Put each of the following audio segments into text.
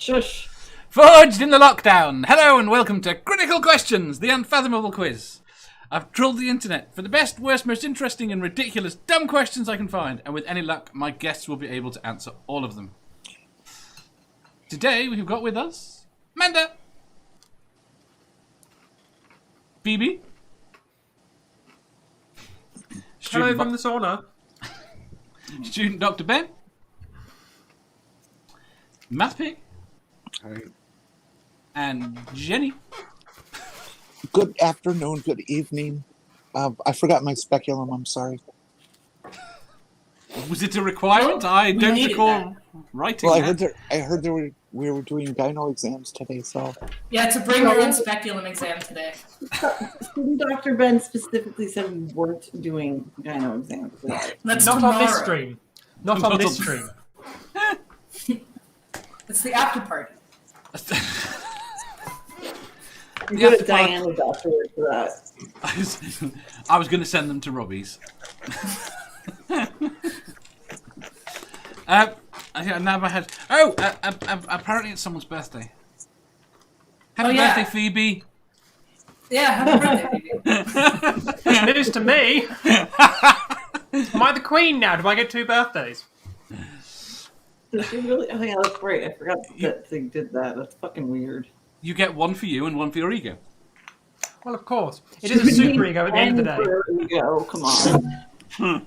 Shush. Forged in the lockdown. Hello and welcome to Critical Questions, the Unfathomable quiz. I've trawled the internet for the best, worst, most interesting and ridiculous dumb questions I can find, and with any luck, my guests will be able to answer all of them. Today we've got with us Amanda, Phoebe, Hello from the sauna. Student Dr. Ben, Math Pig, Hi. and Jenny. Good afternoon, good evening. I forgot my speculum, I'm sorry. Was it a requirement? I don't recall writing Well, that. I heard we were doing gyno exams today, so... Yeah, to bring your own speculum exam today. Dr. Ben specifically said we weren't doing gyno exams today. That's Not tomorrow. on this stream. Not on this stream. It's the after party. You Yeah, go to Diana's afterwards for that. I was going to send them to Robbie's. Now my head. Apparently it's someone's birthday. Happy birthday, Phoebe. Yeah, happy birthday, baby. News to me. Am I the queen now? Do I get 2 birthdays? Did she really? Oh yeah, that's right. I forgot that they did that. That's fucking weird. You get one for you and one for your ego. Well, of course. It is a super ego at the end of the day. Ego, come on.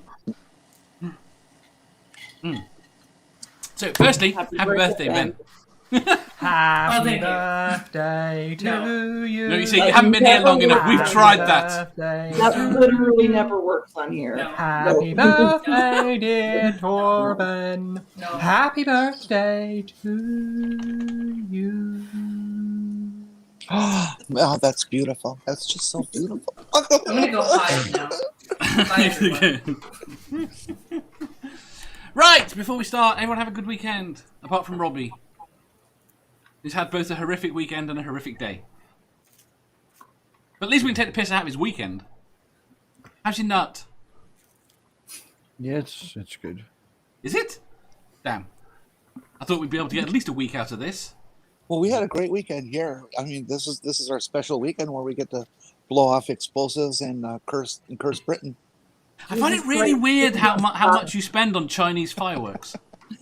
So, firstly, happy birthday, Ben. Happy thank you. birthday to you. No, you see, you haven't been here long enough. We've tried that. That literally never works on here. No. Happy birthday, dear Torben. No. Happy birthday to you. Oh, that's beautiful. That's just so beautiful. I'm gonna go hide now. Bye, everyone. Right, before we start, everyone have a good weekend, apart from Robbie. He's had both a horrific weekend and a horrific day. But at least we can take the piss out of his weekend. How's your nut? Yeah, it's good. Is it? Damn. I thought we'd be able to get at least a week out of this. Well, we had a great weekend here. I mean, this is our special weekend where we get to blow off explosives and curse Britain. I find it really weird how much you spend on Chinese fireworks.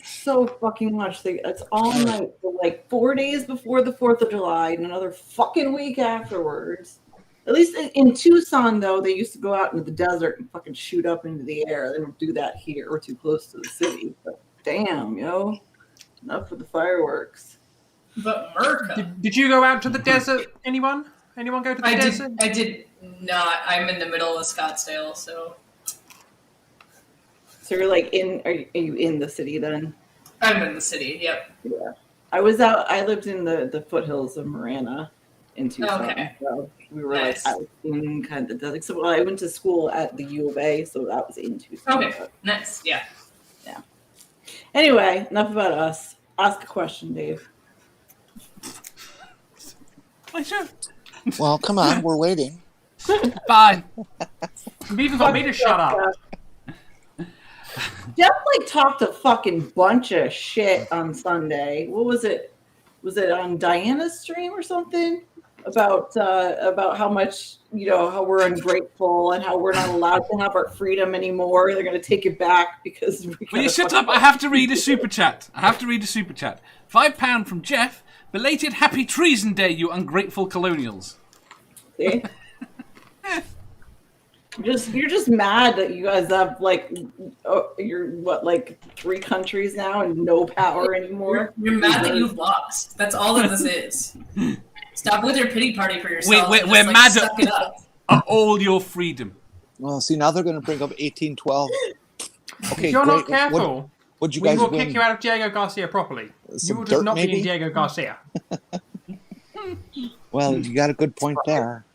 So fucking much. It's all night for like 4 days before the 4th of July and another fucking week afterwards. At least in Tucson, though, they used to go out into the desert and fucking shoot up into the air. They don't do that here. We're too close to the city. But damn, enough with the fireworks. But Merca. Did you go out to the desert? Anyone? Anyone go to the desert? I did not. I'm in the middle of Scottsdale, so. So you're like are you in the city then? I'm in the city, yep. Yeah. I lived in the foothills of Marana in Tucson. Okay. So we were Nice. like out in kind of the desert. So I went to school at the U of A, so that was in Tucson. Okay, nice, yeah. Anyway, enough about us. Ask a question, Dave. I sure. Well, come on, we're waiting. Fine. You've even got me to shut up. Jeff talked a fucking bunch of shit on Sunday. What was it? Was it on Diana's stream or something? About how much, how we're ungrateful and how we're not allowed to have our freedom anymore. They're going to take it back because Will you shut up? I have to read a super chat. £5 from Jeff. Belated Happy Treason Day, you ungrateful colonials. See? You're just mad that you guys have you're 3 countries now and no power anymore. You're mad that you've lost. That's all that this is. Stop with your pity party for yourself. We're mad suck it up. at all your freedom. Well, see, now they're going to bring up 1812. Okay, If you're great. not careful, What'd you we guys will win? kick you out of Diego Garcia properly. Some You will dirt, just not be maybe? in Diego Garcia. Well, you got a good point there.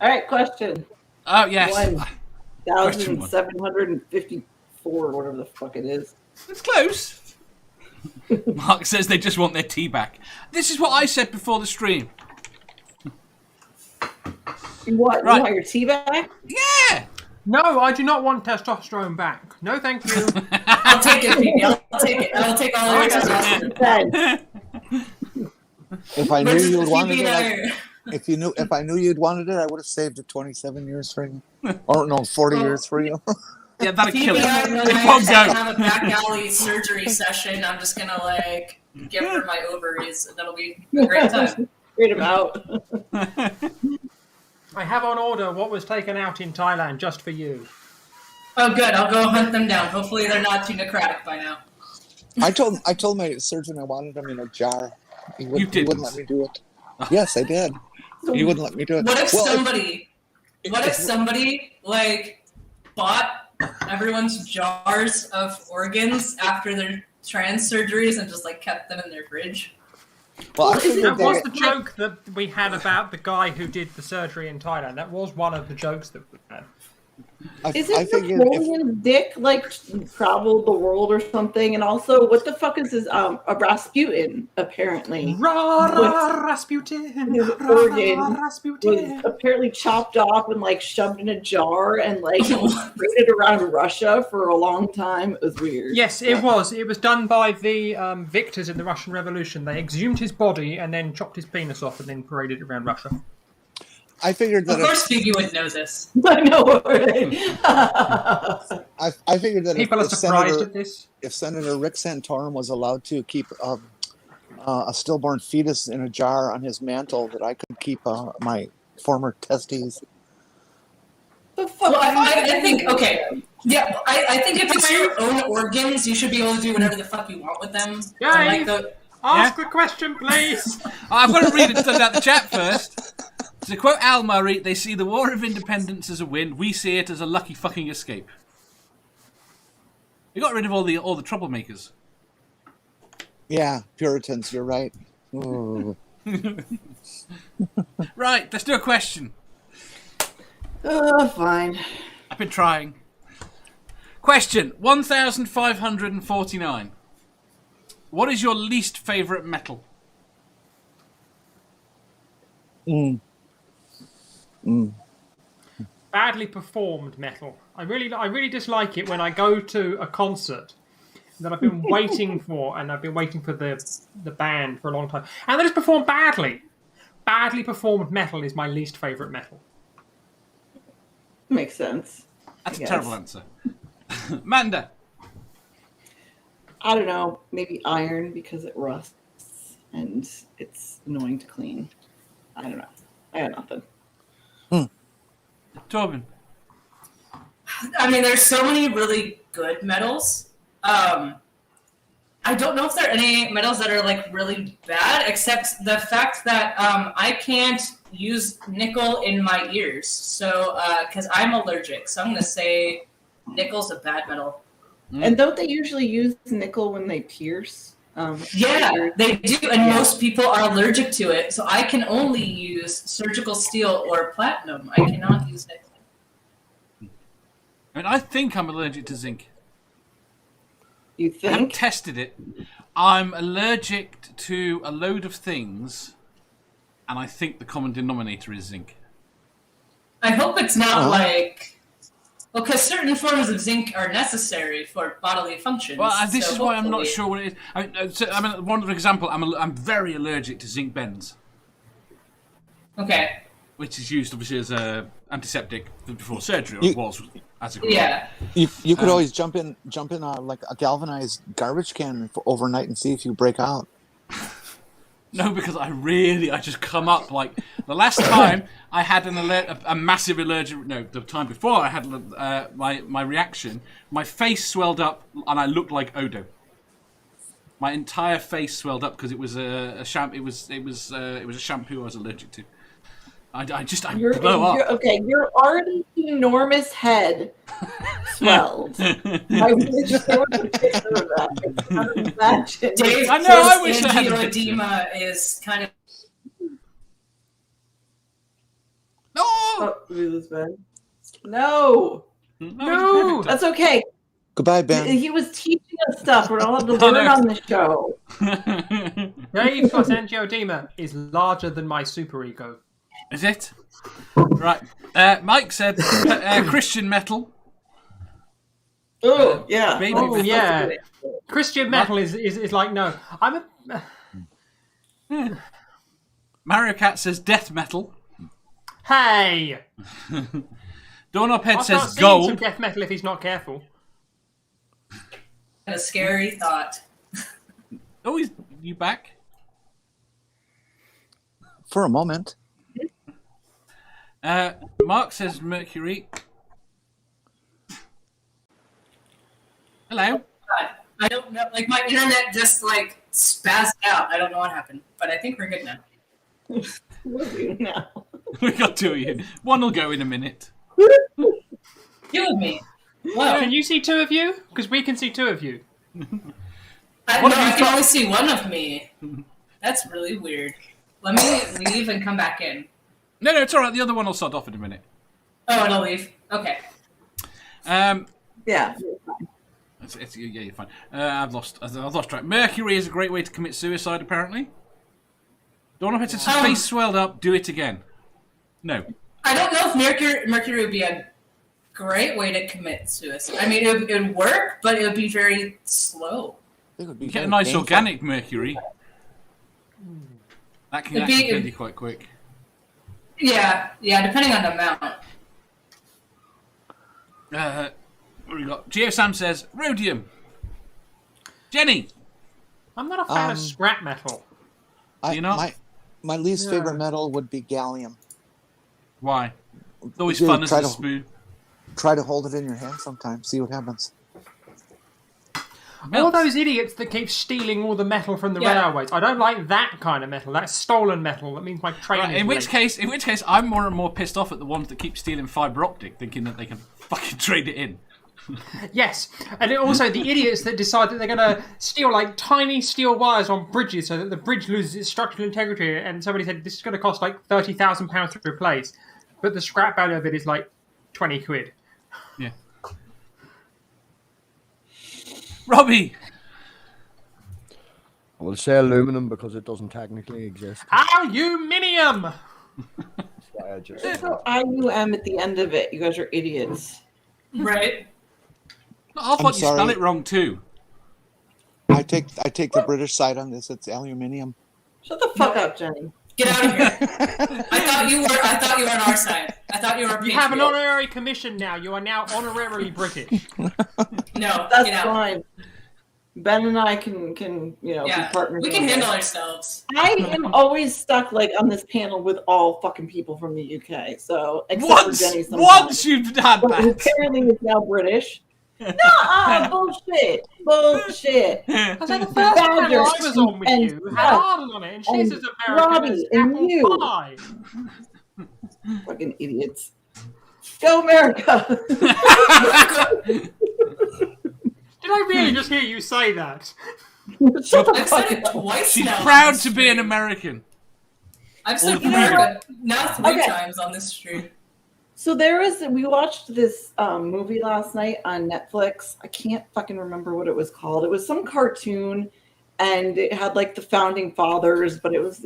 All right, question. Oh, yes. 1,754, whatever the fuck it is. It's close. Mark says they just want their tea back. This is what I said before the stream. What? Right. You want your tea back? Yeah. No, I do not want testosterone back. No, thank you. I'll take it, Phoebe. I'll take it. I'll take all your testosterone. If I knew you would wanted Phoebe and it, I if I knew you'd wanted it, I would have saved it 27 years for you. Or no, 40 years for you. Yeah, that'd kill Phoebe it. and I, It when won't I go. have a back alley surgery session, I'm just gonna give her my ovaries, and that'll be a great time. Read them out. I have on order what was taken out in Thailand just for you. Oh, good. I'll go hunt them down. Hopefully, they're not too necrotic by now. I told my surgeon I wanted them in a jar. He wouldn't let me do it. Yes, I did. He wouldn't let me do it. What if somebody bought everyone's jars of organs after their trans surgeries and just kept them in their fridge? Well, I figured That was that the joke that we had about the guy who did the surgery in Thailand. That was one of the jokes that we had. I Isn't figured Napoleon's dick traveled the world or something? And also, what the fuck is his a Rasputin? Apparently, Rasputin. his organ was apparently chopped off and shoved in a jar and paraded around Russia for a long time. It was weird. Yes, it was. It was done by the victors in the Russian Revolution. They exhumed his body and then chopped his penis off and then paraded it around Russia. I figured that Of course, Phoebe would know this. I know. I figured that People are surprised at this. if Senator Rick Santorum was allowed to keep a stillborn fetus in a jar on his mantle, that I could keep my former testes. The fuck? Well, I think, okay. Yeah, I think if it's your own organs, you should be able to do whatever the fuck you want with them. Yay! Ask the question, please. I've got to read it out the chat first. To quote Al Murray, they see the War of Independence as a win. We see it as a lucky fucking escape. We got rid of all the troublemakers. Yeah, Puritans, you're right. Ooh. Right, let's do a question. Fine. I've been trying. Question 1549. What is your least favourite metal? Badly performed metal. I really dislike it when I go to a concert that I've been waiting for, and I've been waiting for the band for a long time, and they just perform badly. Badly performed metal is my least favourite metal. Makes sense. That's a terrible answer. Manda. I don't know. Maybe iron because it rusts and it's annoying to clean. I don't know. I got nothing. Torben. I mean, there's so many really good metals. I don't know if there are any metals that are like really bad, except the fact that I can't use nickel in my ears, so because I'm allergic. So I'm gonna say nickel's a bad metal. And don't they usually use nickel when they pierce? Yeah, they do, and most people are allergic to it. So I can only use surgical steel or platinum. I cannot use nickel. I mean, I think I'm allergic to zinc. You I haven't think? tested it. I'm allergic to a load of things, and I think the common denominator is zinc. I hope it's not like... Well, because certain forms of zinc are necessary for bodily functions. Well, this so is why I'm not hopefully- sure what it is. I mean, one example, I'm very allergic to zinc bends, Okay. which is used obviously as a antiseptic before surgery, or You- it was as a group. Yeah. You could always jump in like a galvanized garbage can for overnight and see if you break out. No, because I just come up like the last time I had a massive allergic. No, the time before I had my reaction, my face swelled up and I looked like Odo. My entire face swelled up because it was a shampoo. It was a shampoo I was allergic to. I blow up. Your already enormous head swelled. I wish there was a picture of that. I can't imagine. Dave, I know, I wish I had a angioedema is kind of... No, Oh, Elizabeth. No, no, that's okay. Goodbye, Ben. He was teaching us stuff. We're all allowed to Oh, learn no. on the show. Dave's got angioedema is larger than my superego. Is it? Right. Mike said Christian metal. Oh, yeah. Baby Oh, metal. yeah. Christian metal is like, no. I'm a... Mario Cat says death metal. Hey! Doorknob Head I'll start says singing some gold. death metal if he's not careful. a scary thought. Oh, you back? For a moment. Mark says mercury. Hello. God, I don't know. Like, my internet just, like, spazzed out. I don't know what happened. But I think we're good now. What do you now? We got two of you. One will go in a minute. You and me. Whoa. Can you see two of you? Because we can see two of you. I can only see one of me. That's really weird. Let me leave and come back in. No, it's all right. The other one will start off in a minute. Oh, it'll leave. Okay. Yeah. Yeah, you're fine. I've lost track. Mercury is a great way to commit suicide, apparently. Don't know if it's face swelled up. Do it again. No. I don't know if mercury would be a great way to commit suicide. I mean, it would work, but it would be very slow. It would be You get a very nice painful. organic mercury. That can kill you quite quick. Yeah, depending on the amount. What do we got? Geo Sam says rhodium. Jenny. I'm not a fan of scrap metal. You know? My least favorite metal would be gallium. Why? It's always Dude, fun as try a to- spoon. Try to hold it in your hand sometime. See what happens. All those idiots that keep stealing all the metal from the railways. I don't like that kind of metal. That's stolen metal. That means my train Right, is in which late. case, I'm more and more pissed off at the ones that keep stealing fibre optic, thinking that they can fucking trade it in. Yes, and also the idiots that decide that they're going to steal like tiny steel wires on bridges so that the bridge loses its structural integrity. And somebody said this is going to cost like £30,000 to replace, but the scrap value of it is like 20 quid. Yeah. Robbie. I will say aluminum because it doesn't technically exist. Aluminium. That's why I just. There's no IUM at the end of it. You guys are idiots. Right? I thought you sorry. spell it wrong too. I take the British side on this. It's aluminium. Shut the fuck up, Jenny. Get out of here. I thought you were on our side. I thought you were a You have an patriot. honorary commission now. You are now honorarily British. No, That's get out. fine. Ben and I can be partners. we can handle ourselves. I am always stuck on this panel with all fucking people from the UK. So except for Jenny sometimes. Once you've done But who that. apparently is now British. No, bullshit. Bullshit. I said the first panel I was on with And you had Arnold on it, and she's and as American Robbie as and apple you. pie. Fucking idiots. Go America. Did I really just hear you say that? Shut the I've fuck said it up. twice She's now. on proud this to be an stream. American. I've said You know America now 3 Okay. times on this stream. So we watched this movie last night on Netflix. I can't fucking remember what it was called. It was some cartoon, and it had the founding fathers, but it was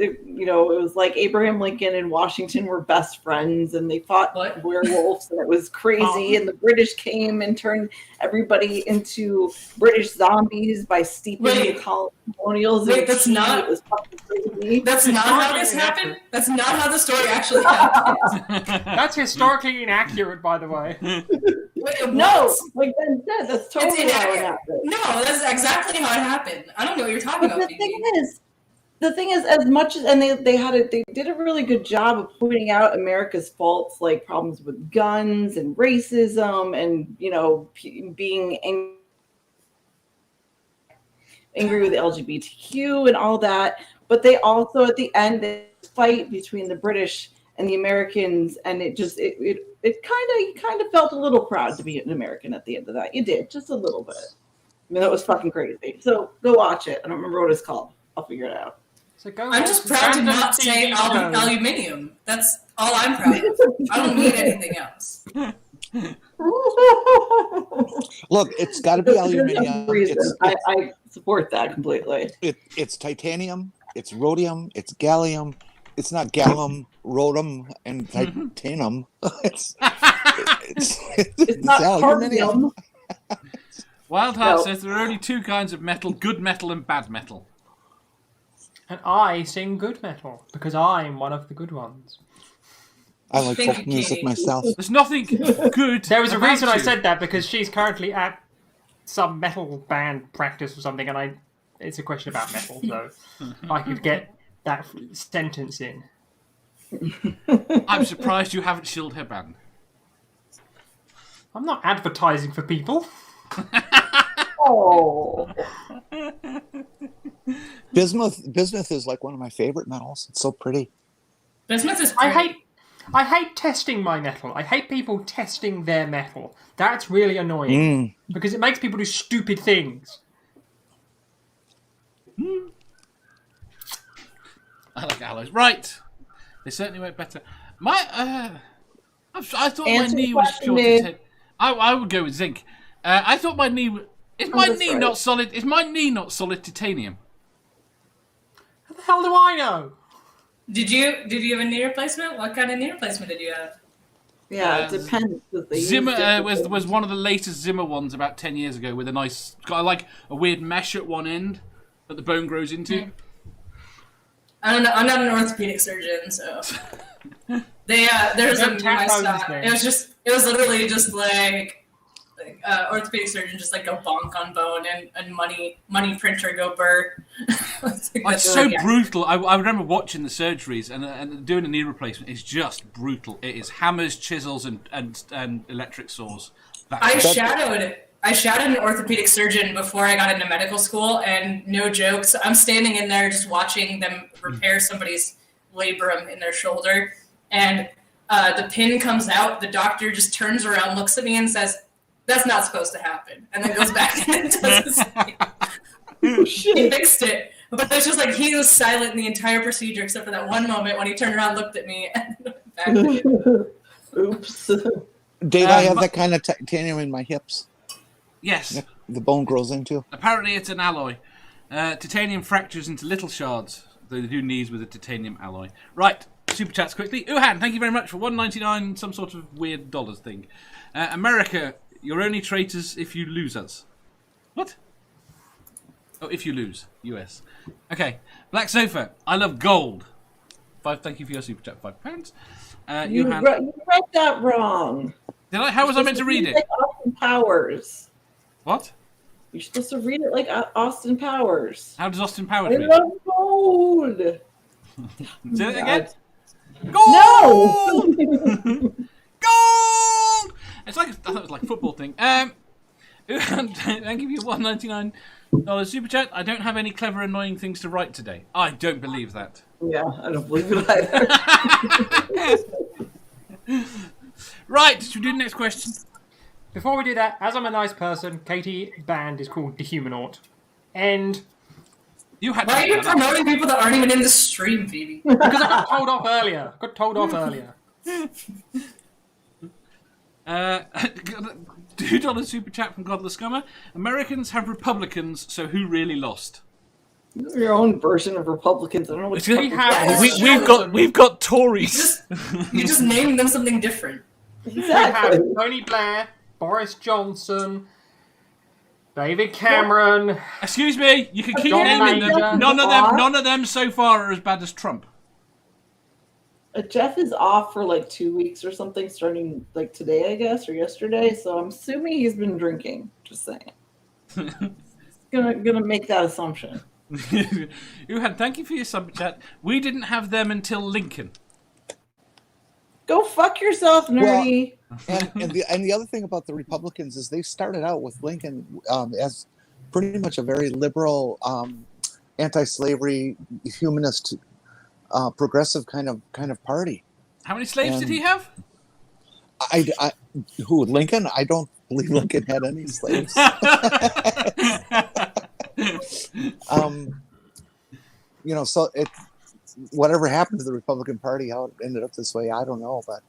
like Abraham Lincoln and Washington were best friends, and they fought What? werewolves, and it was crazy. And the British came and turned everybody into British zombies by steeping Wait. the colonials. Wait, in that's tea. not- It was fucking crazy. That's not how this happened. That's not how the story actually happened. That's historically inaccurate, by the way. Wait, No, what? like Ben said, that's totally how it inaccurate. happened. No, that's exactly how it happened. I don't know what you're talking But about. the thing is, as much as they did a really good job of pointing out America's faults, like problems with guns and racism, and being angry with the LGBTQ and all that. But they also, at the end, they fight between the British and the Americans, and it kind of felt a little proud to be an American at the end of that. You did, just a little bit. I mean, that was fucking crazy. So go watch it. I don't remember what it's called. I'll figure it out. So go I'm just proud to not say aluminium. That's all I'm proud of. I don't need anything else. Look, it's got to be aluminium. I support that completely. It's titanium. It's rhodium. It's gallium. It's not gallium, rhodium, and titanium. it's not aluminium. carbium. Wildheart No. says there are only 2 kinds of metal: good metal and bad metal. And I sing good metal, because I'm one of the good ones. I like Thank folk you, music Katie. myself. There's nothing good. There was a about reason I you. said that, because she's currently at some metal band practice or something, and it's a question about metal, so I could get that sentence in. I'm surprised you haven't shilled her band. I'm not advertising for people. Oh, Bismuth is like one of my favorite metals. It's so pretty. Bismuth is I pretty. hate testing my metal. I hate people testing their metal. That's really annoying because it makes people do stupid things. I like alloys. Right. They certainly work better. I thought my Answer knee the was question, pure Dave. titanium. I would go with zinc. I thought my knee... Is my that's knee right. not solid? Is my knee not solid titanium? How the hell do I know? Did you have a knee replacement? What kind of knee replacement did you have? yeah, it depends. 'Cause they Zimmer use different was one of the latest Zimmer ones about 10 years ago with a nice... Got like a weird mesh at one end that the bone grows into. I don't know. I'm not an orthopedic surgeon, so there's a Don't tap my bones stock. then. It was literally just like orthopedic surgeon just like go bonk on bone and money printer go burr. It's so brutal. I remember watching the surgeries and doing a knee replacement is just brutal. It is hammers, chisels, and electric saws. I shadowed an orthopedic surgeon before I got into medical school, and no jokes, I'm standing in there just watching them repair somebody's labrum in their shoulder, and the pin comes out. The doctor just turns around, looks at me, and says, "That's not supposed to happen," and then goes back and does his thing. He fixed it, but it's just like he was silent in the entire procedure except for that one moment when he turned around, looked at me, and went back to it. Oops. Dave, I have that kind of titanium in my hips. Yes. The bone grows into. Apparently it's an alloy. Titanium fractures into little shards. They do knees with a titanium alloy. Right. Super chats quickly. Uhan, thank you very much for $1.99, some sort of weird dollars thing. America, you're only traitors if you lose us. What? Oh, if you lose. US. Okay. Black Sofa, I love gold. Thank you for your super chat, £5. You Uhan, read that wrong. did I? How was I meant to read It's it? like Austin Powers. What? You're supposed to read it like Austin Powers. How does Austin Powers I read? love gold. Say it again. No. Gold! It's like I thought it was like a football thing. Thank you for your $1.99 super chat. I don't have any clever, annoying things to write today. I don't believe that. Yeah, I don't believe it either. Right, should we do the next question? Before we do that, as I'm a nice person, Katie Band is called Dehumanaut. And You had. Why are you promoting people that aren't even in the stream, Phoebe? because I got told off earlier. $2 super chat from Godless Scummer. Americans have Republicans, so who really lost? Your own version of Republicans. I don't know what We have- we've got Tories. You just named them something different. We exactly. have Tony Blair, Boris Johnson, David Cameron. Excuse me, you can keep John naming Major. them. None of them so far are as bad as Trump. Jeff is off for like 2 weeks or something, starting like today, I guess, or yesterday. So I'm assuming he's been drinking. Just saying. gonna make that assumption. Uhan, thank you for your super chat. We didn't have them until Lincoln. Go fuck yourself, nerdy. And the other thing about the Republicans is they started out with Lincoln as pretty much a very liberal, anti-slavery, humanist, progressive kind of party. How many slaves did he have? Who, Lincoln? I don't believe Lincoln had any slaves. So whatever happened to the Republican Party, how it ended up this way, I don't know. But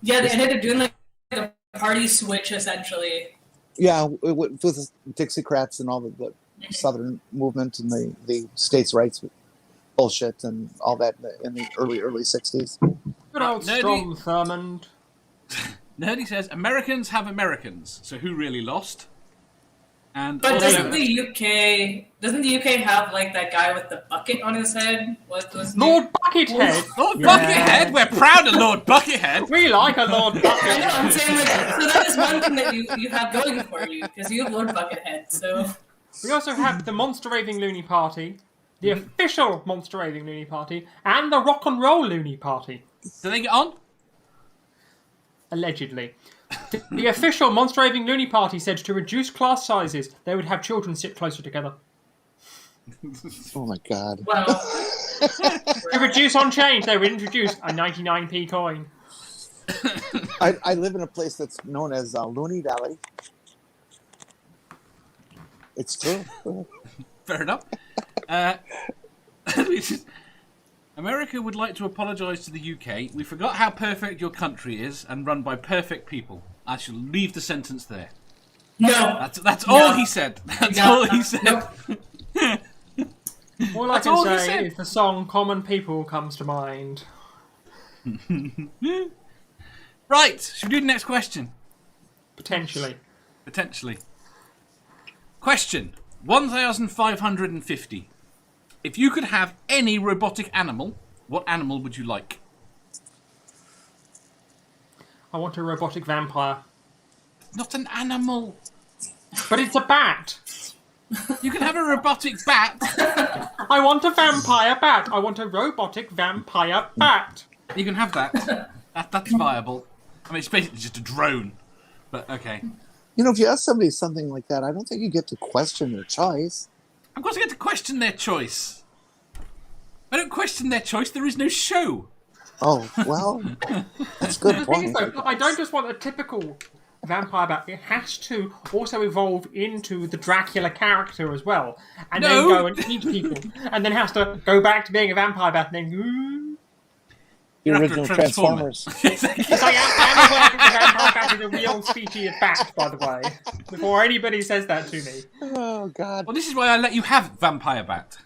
Yeah, they ended up doing like a party switch essentially. yeah, with Dixiecrats and all the Southern movement and the states' rights bullshit and all that in the early 60s. Good old Strom Thurmond. Nerdy says Americans have Americans, so who really lost? And But also, doesn't the UK have like that guy with the bucket on his head? What was Lord Buckethead. Lord Buckethead? We're proud of Lord Buckethead. We like a Lord I know, Buckethead. I'm saying like so that is one thing that you have going for you because you have Lord Buckethead. So We also have the Monster Raving Loony Party, the official Monster Raving Loony Party, and the Rock and Roll Loony Party. Do they get on? Allegedly. The official Monster Raving Loony Party said to reduce class sizes, they would have children sit closer together. Oh my God! well, To reduce on change, they would introduce a 99p coin. I live in a place that's known as Looney Valley. It's true. Fair enough. America would like to apologise to the UK. We forgot how perfect your country is and run by perfect people. I shall leave the sentence there. no. That's all he said. That's all he said. Nope. All I That's can all he say said. is the song Common People comes to mind. Right, should we do the next question? Potentially. Potentially. Question 1550. If you could have any robotic animal, what animal would you like? I want a robotic vampire. Not an animal. But it's a bat. You can have a robotic bat. I want a vampire bat. I want a robotic vampire bat. You can have that. That's viable. I mean, it's basically just a drone. But okay. If you ask somebody something like that, I don't think you get to question their choice. Of course I get to question their choice. I don't question their choice. There is no show. Oh, well, that's a good The thing is, point. though, I don't just want a typical vampire bat. It has to also evolve into the Dracula character as well. And then No. go and eat people. And then has to go back to being a vampire bat and then... The You're after a original transformer. Transformers. Yes, I am aware that the vampire bat is a real species of bat, by the way. Before anybody says that to me. Oh, God. Well, this is why I let you have Vampire Bat.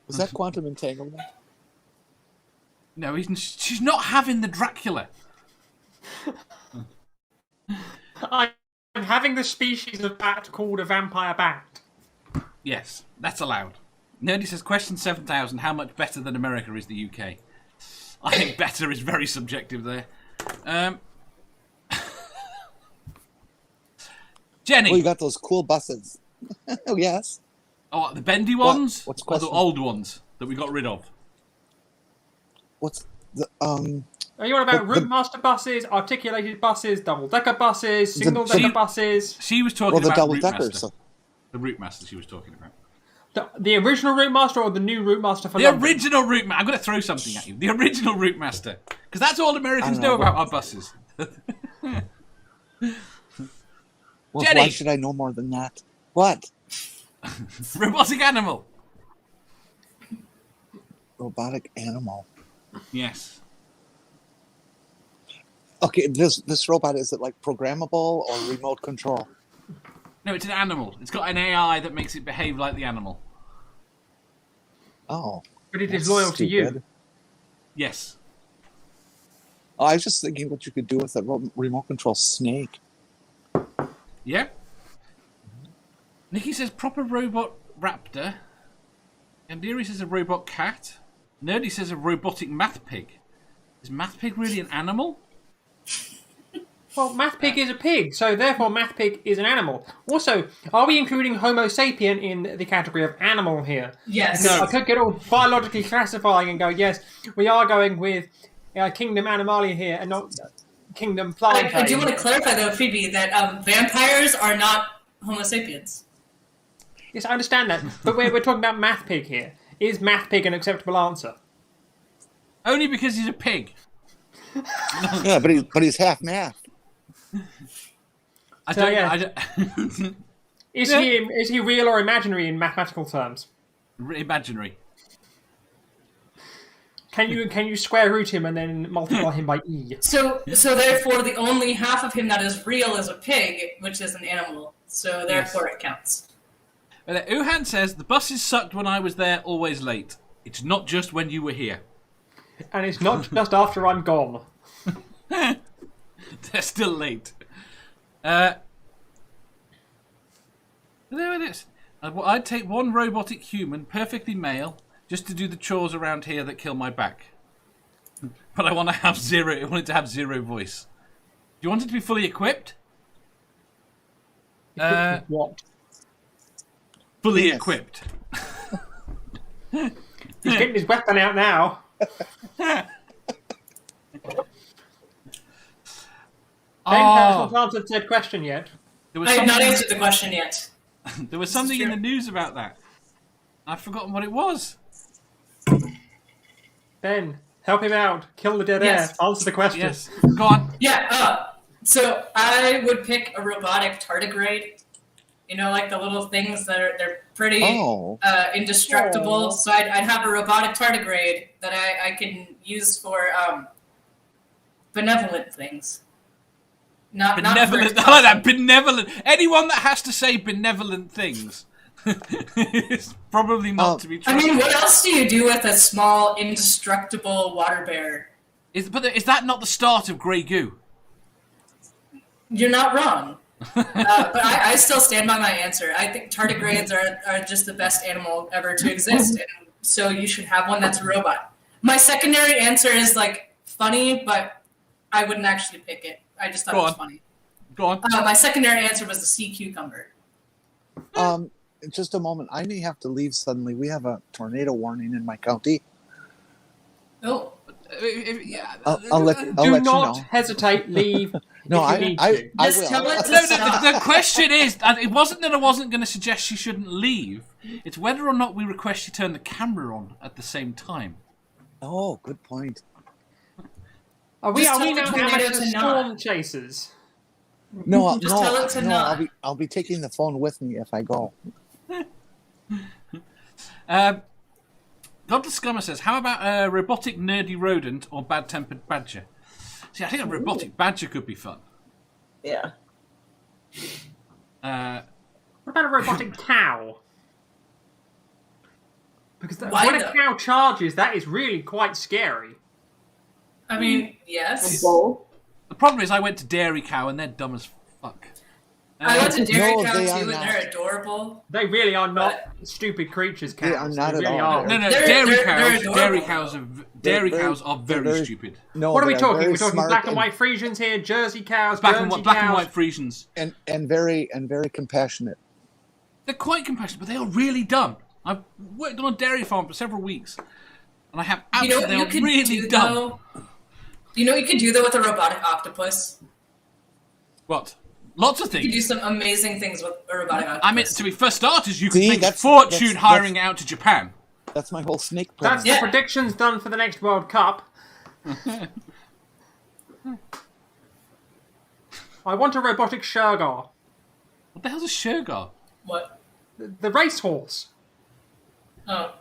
Was that quantum entanglement? No, she's not having the Dracula. I'm having the species of bat called a vampire bat. Yes, that's allowed. Nerdy says, question 7,000, how much better than America is the UK? I think better is very Jenny. Oh, you got those cool buses. Oh, yes. Oh, the bendy ones? What's the or the question? old ones that we got rid of? What's the Are you on about route master buses, articulated buses, double-decker buses, single-decker buses? She was talking the about double Route deckers? Master. The Route Master she was talking about. The original route master or the new route master for The London? original Route Master. I'm going to throw something at you. The original Route Master. Because that's all Americans I don't know know. about our buses. Well, Jenny! why should I know more than that? What? Robotic animal. Robotic animal. Yes. Okay, this robot, is it like programmable or remote control? No, it's an animal. It's got an AI that makes it behave like the animal. Oh. But it that's is loyal to you. stupid. Yes. Oh, I was just thinking what you could do with a remote control snake. Yeah. Nikki says proper robot raptor. Andiri says a robot cat. Nerdy says a robotic math pig. Is math pig really an animal? Well, math pig is a pig, so therefore math pig is an animal. Also, are we including Homo sapien in the category of animal here? Yes. Because I could get all biologically classifying and go, yes, we are going with Kingdom Animalia here and not Kingdom Plantae. I do want to clarify, though, Phoebe, that vampires are not Homo sapiens. Yes, I understand that, but we're talking about math pig here. Is math pig an acceptable answer? Only because he's a pig. Yeah, but he's half math. I So, don't. yeah. I don't Is he real or imaginary in mathematical terms? imaginary. Can you square root him and then multiply him by e? So therefore, the only half of him that is real is a pig, which is an animal. So therefore, it counts. But Uhan says the buses sucked when I was there, always late. It's not just when you were here. And it's not just after I'm gone. They're still late. There it is. I'd take one robotic human, perfectly male, just to do the chores around here that kill my back. But I want to have zero. I want it to have zero voice. Do you want it to be fully equipped? What? Fully Yes. equipped. He's getting his weapon out now. Ben has not answered said question yet. There was I have not something- answered the question yet. There was something in the news about that. I've forgotten what it was. Ben, help him out. Kill the dead Yes. air. Answer the question. Yes. Go on. Yeah, so I would pick a robotic tardigrade. You know, like the little things that they're pretty indestructible. Oh. So I'd have a robotic tardigrade that I can use for benevolent things. Not Benevolent. for I like that. Benevolent. Anyone that has to say benevolent things is probably not to be I trusted. mean, what else do you do with a small, indestructible water bear? Is that not the start of Grey Goo? You're not wrong. But I still stand by my answer. I think tardigrades are just the best animal ever to exist, and so you should have one that's a robot. My secondary answer is like funny, but I wouldn't actually pick it. I just thought it was funny. Go on. My secondary answer was the sea cucumber. Just a moment. I may have to leave suddenly. We have a tornado warning in my county. Oh, Yeah. I'll let you Do not know. hesitate. Leave. No, if you need I to. just will. tell it to No, stop. the question is, and it wasn't that I wasn't going to suggest she shouldn't leave. It's whether or not we request she turn the camera on at the same time. Oh, good point. Are we Just now tell the tornado amateur to storm not. chasers? No, Just no, tell it to no. not. I'll be taking the phone with me if I go. Godless Scummer says, how about a robotic nerdy rodent or bad-tempered badger? See, I think a robotic badger could be fun. Yeah. What about a robotic cow? Because Why when a though? cow charges, that is really quite scary. I mean, yes. Both. The problem is I went to Dairy Cow and they're dumb as fuck. I went to dairy No, cow they too, are and not. they're adorable. They really are not stupid creatures, cows. They are not at really all. are. No, They're dairy adorable. cows are very stupid. No, What are we they talking? very We're talking smart black and white Friesians here, Jersey cows, Black Guernsey and cows. white Friesians. and very compassionate. They're quite compassionate, but they are really dumb. I've worked on a dairy farm for several weeks, and I have You know what absolutely you could really do dumb. though? You know what you could do though with a robotic octopus? What? Lots of You could things. do some amazing things with a robotic octopus. I mean, to be for starters, you could See, make a that's- fortune that's- hiring out to Japan. That's my whole snake That's plan. the predictions done for the next World Cup. I want a robotic Shergar. What the hell's a Shergar? What? The racehorse. Oh.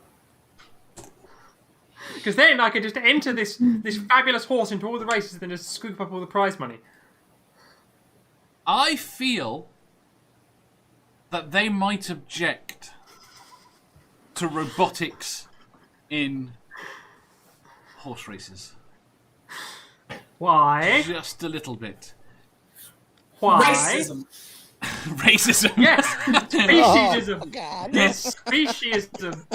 Because then I could just enter this fabulous horse into all the races and then just scoop up all the prize money. I feel that they might object to robotics in horse races. Why? Just a little bit. Why? Racism. Racism. Yes! Speciesism! Oh, God. Yes, speciesism.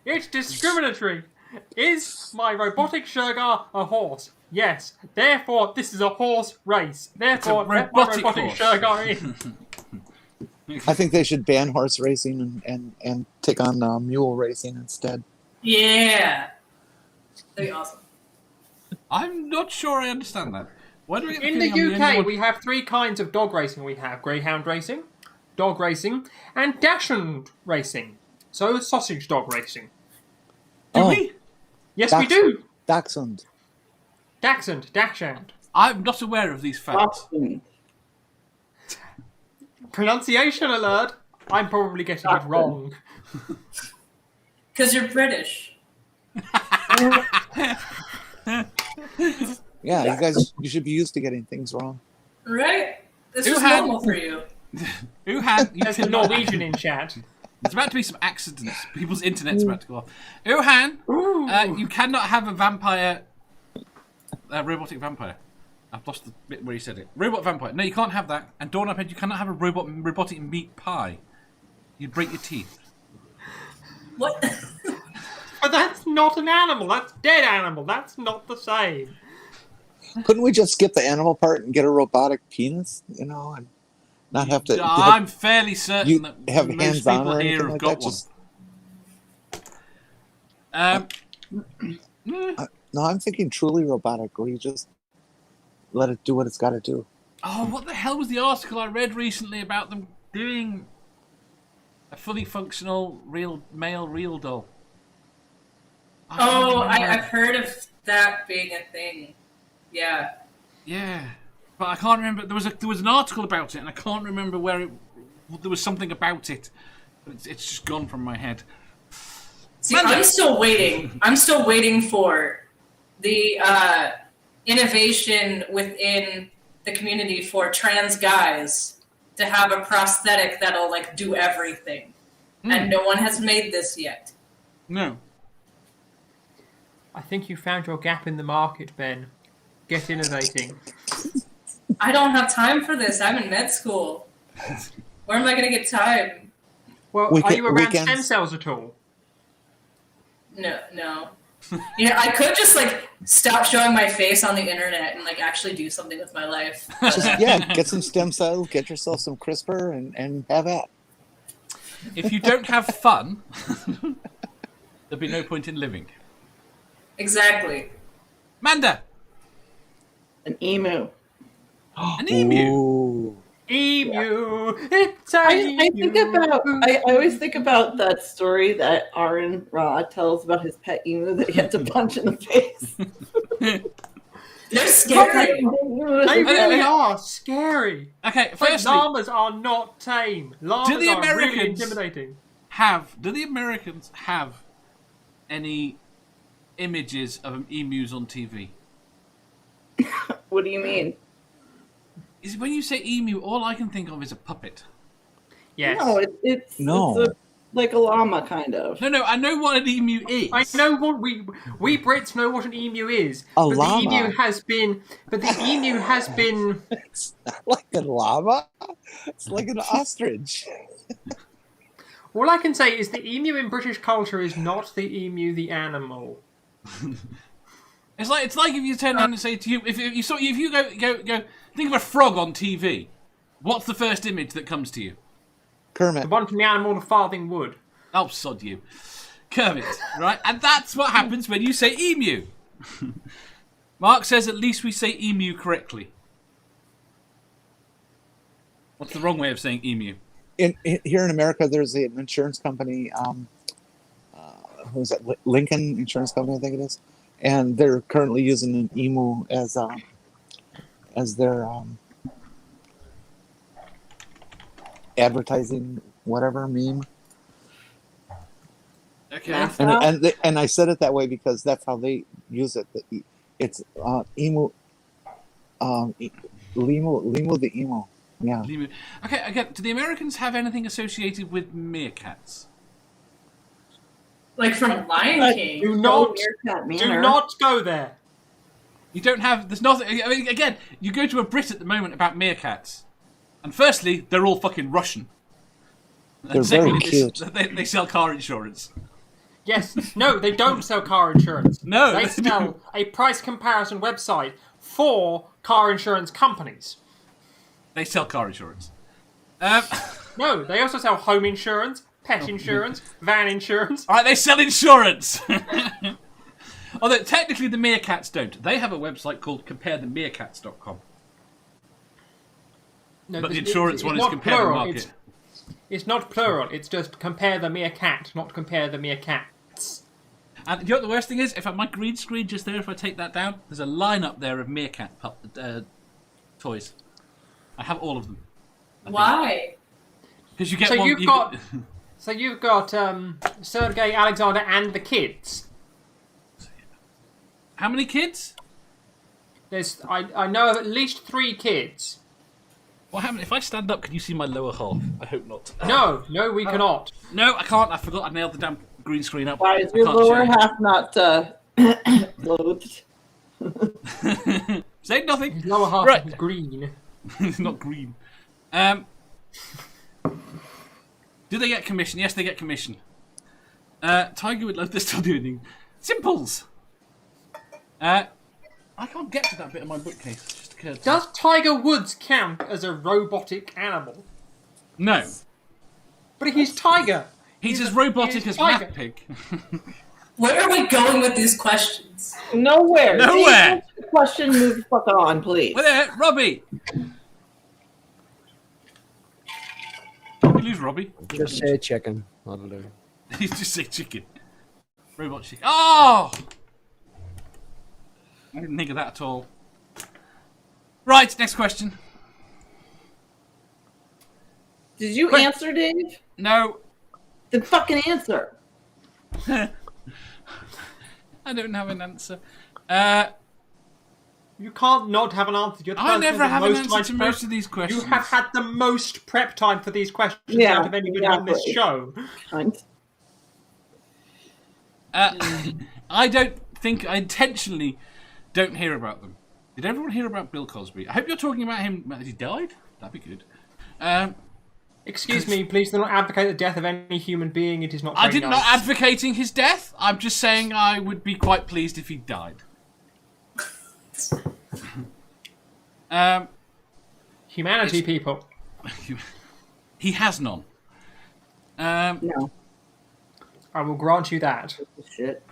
It's discriminatory. Is my robotic Shergar a horse? Yes. Therefore, this is a horse race. Therefore, let my robotic robotic horse. Shergar in. I think they should ban horse racing and take on mule racing instead. Yeah. That'd be awesome. I'm not sure I understand that. Why do we get In the feeling I'm only UK, one- we have 3 kinds of dog racing. We have greyhound racing, dog racing, and dachshund racing. So, sausage dog racing. Do Oh. we? Yes, we do. Dachshund. Dachshund. I'm not aware of these facts. Dachshund. Pronunciation alert. I'm probably getting it wrong. Because you're British. Yeah, you guys, you should be used to getting things wrong. Right? This Who is had- normal for you. Uhan, you There's the cannot- Norwegian in chat. There's about to be some accidents. People's internet's about to go off. Uhan, you cannot have a vampire, robotic vampire. I've lost the bit where he said it. Robot vampire. No, you can't have that. And Doorknobhead, you cannot have a robotic meat pie. You'd break your teeth. What? But that's not an animal. That's dead animal. That's not the same. Couldn't we just skip the animal part and get a robotic penis, you know, and not have to I'm fairly certain you that have most hands-on people or here anything have like got that? one. No, I'm thinking truly robotic, where you just let it do what it's got to do. Oh, what the hell was the article I read recently about them doing a fully functional male real doll? I can't Oh, remember. I've heard of that being a thing. Yeah. Yeah, but I can't remember. There was an article about it, and I can't remember where it. There was something about it, but it's just gone from my head. See, Monday. I'm still waiting. I'm still waiting for the innovation within the community for trans guys to have a prosthetic that'll like do everything, and no one has made this yet. No. I think you found your gap in the market, Ben. Get innovating. I don't have time for this. I'm in med school. Where am I going to get time? Well, Weekend- are you around weekends. stem cells at all? No. You know, I could just like stop showing my face on the internet and like actually do something with my life. Just, yeah, get some stem cells, get yourself some CRISPR, and have at. If you don't have fun, there'd be no point in living. Exactly. Manda, An emu. an emu. Ooh. Emu! It's a I think emu. I always think about that story that Aaron Ra tells about his pet emu that he had to punch in the face. They're scary. They really are scary. Okay, But firstly, llamas are not tame. Llamas Do the are really Americans- intimidating. do the Americans have any images of emus on TV? What do you mean? Is when you say emu, all I can think of is a puppet. Yes. No, it's No. it's like a llama, kind of. No, I know what an emu is. I know what we Brits know what an emu is. A but llama. The emu has been. It's not like a llama. It's like an ostrich. All I can say is the emu in British culture is not the emu, the animal. It's like if you turn around and say to you, if you go think of a frog on TV, what's the first image that comes to you? Kermit. The one from the animal and the farthing wood. Oh, sod you. Kermit, right? And that's what happens when you say emu. Mark says at least we say emu correctly. What's the wrong way of saying emu? Here in America, there's an insurance company. Who is that? Lincoln Insurance Company, I think it is, and they're currently using an emu as their advertising whatever meme. Okay. And I said it that way because that's how they use it. It's emu, Limu the emu. Yeah. Okay, again, do the Americans have anything associated with meerkats? Like from Lion King. Do not go there. You don't have. There's nothing. I mean, again, you go to a Brit at the moment about meerkats, and firstly, they're all fucking Russian. They're very cute. They sell car insurance. Yes. No, they don't sell car insurance. No, they sell a price comparison website for car insurance companies. They sell car insurance. No, they also sell home insurance, pet insurance, van insurance. All right, they sell insurance. Although technically the meerkats don't. They have a website called comparethemeerkats.com. No, but the insurance one is compare the market. It's not plural. It's just compare the meerkat, not compare the meerkats. And you know what the worst thing is? If my green screen just there, if I take that down, there's a line up there of meerkat toys. I have all of them. Why? Because you get so one. You've got Sergei, Alexander, and the kids. How many kids? I know of at least 3 kids. What happened? If I stand up, can you see my lower half? I hope not. No, we cannot. No, I can't. I forgot. I nailed the damn green screen up. Why is your lower half not clothed? Say nothing. His lower half is green. It's not green. Do they get commission? Yes, they get commission. Tiger would love to still do anything. Simples. I can't get to that bit of my bookcase. It just occurred to me. Does Tiger Woods count as a robotic animal? No. But he's Tiger. He's as robotic as Matt Pig. Where are we going with these questions? Nowhere. Nowhere. Question, move the fuck on, please. Well, there, Robbie. You lose Robbie. Just say chicken. I don't know. You just say chicken. Robot chicken. Oh! I didn't think of that at all. Right, next question. Did you answer, Dave? No. Then fucking answer. I don't have an answer. You can't not have an answer. I never have an answer to most of these questions. You have had the most prep time for these questions out of anybody on this show. I don't think I intentionally don't hear about them. Did everyone hear about Bill Cosby? I hope you're talking about him. Has he died? That'd be good. Excuse me, please do not advocate the death of any human being. It is not very I did nice. not advocating his death. I'm just saying I would be quite pleased if he died. Humanity, people. He has none. No. I will grant you that. Shit.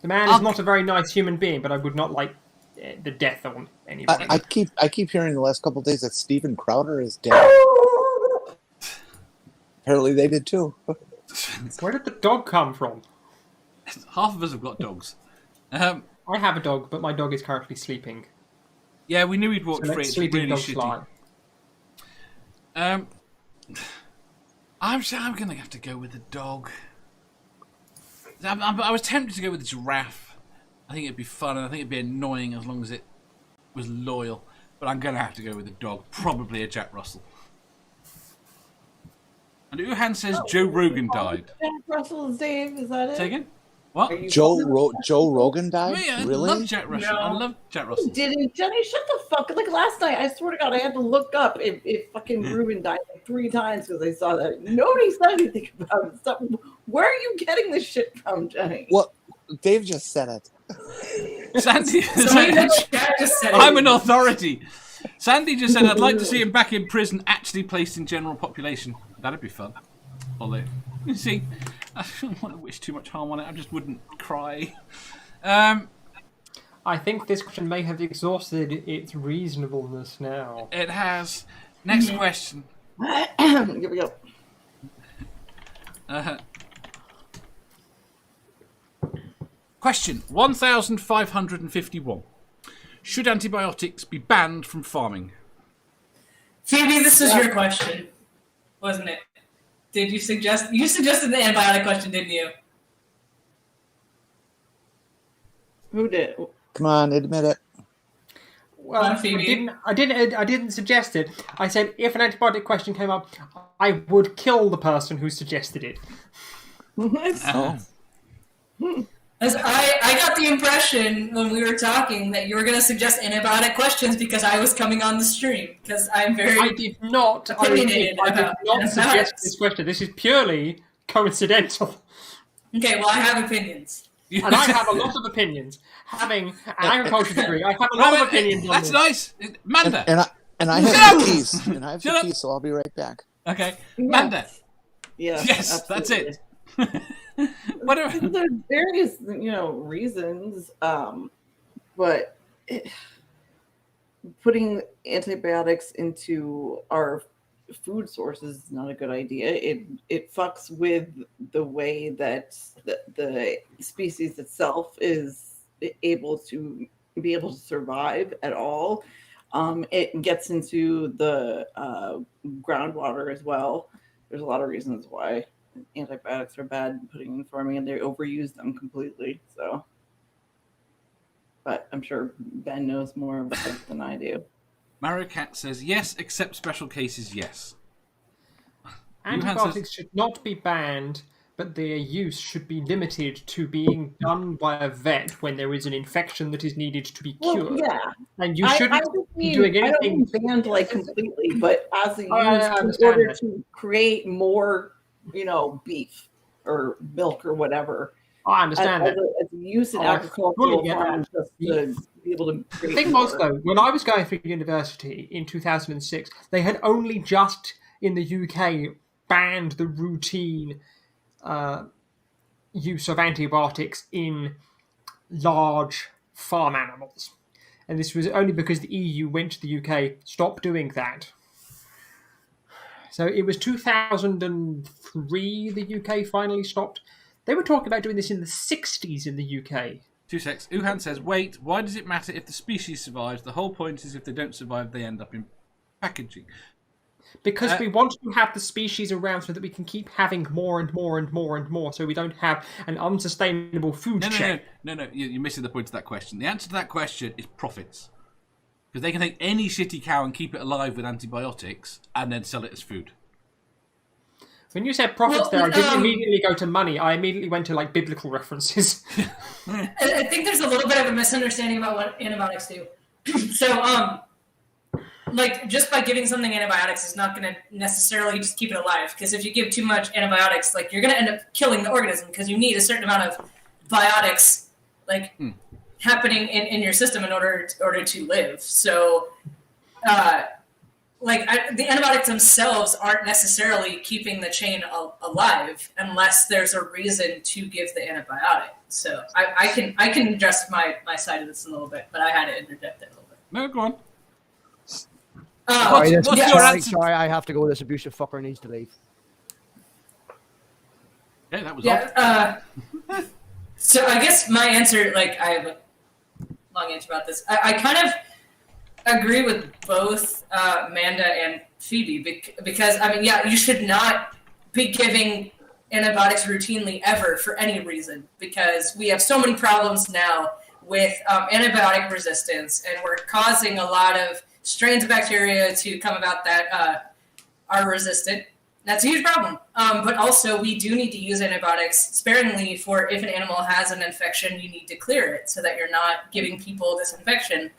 The man is not a very nice human being, but I would not like the death of anybody. I keep hearing the last couple of days that Steven Crowder is dead. Apparently they did too. Where did the dog come from? Half of us have got dogs. I have a dog, but my dog is currently sleeping. Yeah, we knew he'd walk free. It's really shitty. I'm going to have to go with the dog. I was tempted to go with the giraffe. I think it'd be fun, and I think it'd be annoying as long as it was loyal. But I'm going to have to go with the dog. Probably a Jack Russell. And Uhan says Joe Rogan died. Jack Russell's Dave, is that it? Say again? What? Are you Joe calling Joe Rogan died? Me, I Really? love Jack Russell. I love Jack Russell. Didn't Jenny? Shut the fuck! Like last night, I swear to God, I had to look up if fucking Ruben died like 3 times because I saw that. Nobody said anything about it. Stop. Where are you getting this shit from, Jenny? Well, Dave just said it. Sandy, Somebody in the chat just said I'm it. an authority. Sandy just said, I'd like to see him back in prison, actually placed in general population. That'd be fun. Although, you see, I don't want to wish too much harm on it. I just wouldn't cry. I think this question may have exhausted its reasonableness now. It has. Next question. Here we go. Question 1551. Should antibiotics be banned from farming? Phoebe, this was your question, wasn't it? Did you suggest? You suggested the antibiotic question, didn't you? Who did? Come on, admit it. Well, Come on, Phoebe. I didn't suggest it. I said if an antibiotic question came up, I would kill the person who suggested it. Oh. As I got the impression when we were talking that you were going to suggest antibiotic questions because I was coming on the stream because I'm very. I did not. I opinionated did about not suggest antibiotics. this question. This is purely coincidental, Okay, well I have opinions. and I have a lot of opinions. Having an agriculture degree, I have a lot of opinions on That's this. nice. Manda. And I have the keys. And I have Shut the up. keys, so I'll be right back. Okay. Manda. Yes, Yes, that's absolutely. it. Whatever. There's various, reasons, but putting antibiotics into our food sources is not a good idea. It fucks with the way that the species itself is able to survive at all. It gets into the groundwater as well. There's a lot of reasons why antibiotics are bad putting in farming, and they overuse them completely. So, but I'm sure Ben knows more about it than I do. Mario Cat says yes, except special cases, yes. Antibiotics should not be banned, but their use should be limited to being done by a vet when there is an infection that is needed to be cured. Well, yeah, And you shouldn't be doing I don't anything. mean banned like completely, but as a use I in understand order that. to create more, beef or milk or whatever. I understand that. As a use in Oh, I agricultural fully get farms, that. just to be able to The create thing more. was, though, when I was going through university in 2006, they had only just, in the UK, banned the routine use of antibiotics in large farm animals. And this was only because the EU went to the UK, stop doing that. So it was 2003 the UK finally stopped. They were talking about doing this in the 60s in the UK. 2 secs. Uhan says, wait, why does it matter if the species survives? The whole point is if they don't survive, they end up in packaging. Because we want to have the species around so that we can keep having more and more and more and more, so we don't have an unsustainable food chain. No, you're missing the point of that question. The answer to that question is profits. Because they can take any shitty cow and keep it alive with antibiotics and then sell it as food. When you said profits there, I didn't immediately go to money. I immediately went to, biblical references. I think there's a little bit of a misunderstanding about what antibiotics do. So, just by giving something antibiotics is not going to necessarily just keep it alive. Because if you give too much antibiotics, you're going to end up killing the organism because you need a certain amount of biotics, happening in your system in order to live. So, the antibiotics themselves aren't necessarily keeping the chain alive unless there's a reason to give the antibiotic. So I can address my side of this a little bit, but I had to interject it a little bit. No, go on. Sorry, what's your answer? sorry, I have to go. This abusive fucker needs to leave. Yeah, that was odd. So I guess my answer, I have a long answer about this. I kind of agree with both Amanda and Phoebe because, you should not be giving antibiotics routinely ever for any reason because we have so many problems now with antibiotic resistance, and we're causing a lot of strains of bacteria to come about that are resistant. That's a huge problem. But also, we do need to use antibiotics sparingly for if an animal has an infection, you need to clear it so that you're not giving people this infection.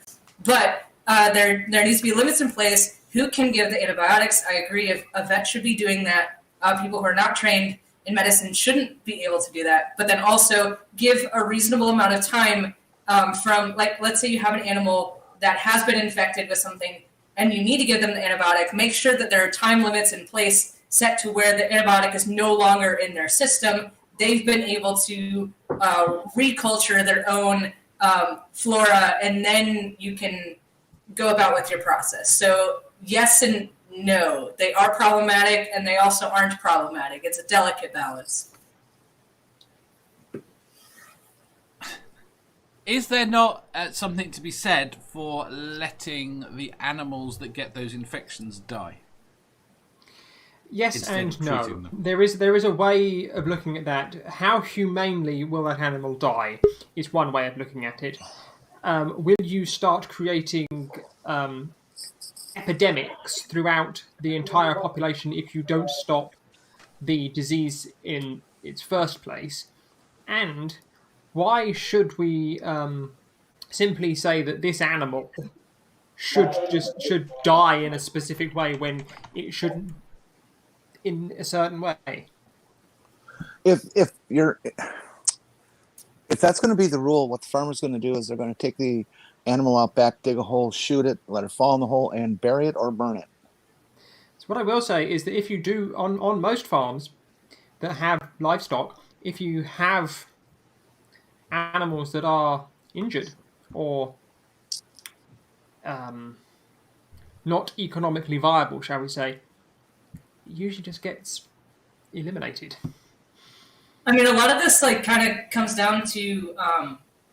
But there needs to be limits in place. Who can give the antibiotics? I agree. If a vet should be doing that. People who are not trained in medicine shouldn't be able to do that. But then also give a reasonable amount of time from, like, let's say you have an animal that has been infected with something and you need to give them the antibiotic. Make sure that there are time limits in place set to where the antibiotic is no longer in their system. They've been able to reculture their own flora, and then you can go about with your process. So yes and no, they are problematic, and they also aren't problematic. It's a delicate balance. Is there not something to be said for letting the animals that get those infections die? Yes Instead and of treating no. them. There is a way of looking at that. How humanely will that animal die is one way of looking at it. Will you start creating epidemics throughout the entire population if you don't stop the disease in its first place? And why should we simply say that this animal should die in a specific way when it shouldn't in a certain way? If that's going to be the rule, what the farmer's going to do is they're going to take the animal out back, dig a hole, shoot it, let it fall in the hole, and bury it or burn it. So what I will say is that if you do, on most farms that have livestock, if you have animals that are injured or not economically viable, shall we say, it usually just gets eliminated. I mean, a lot of this kind of comes down to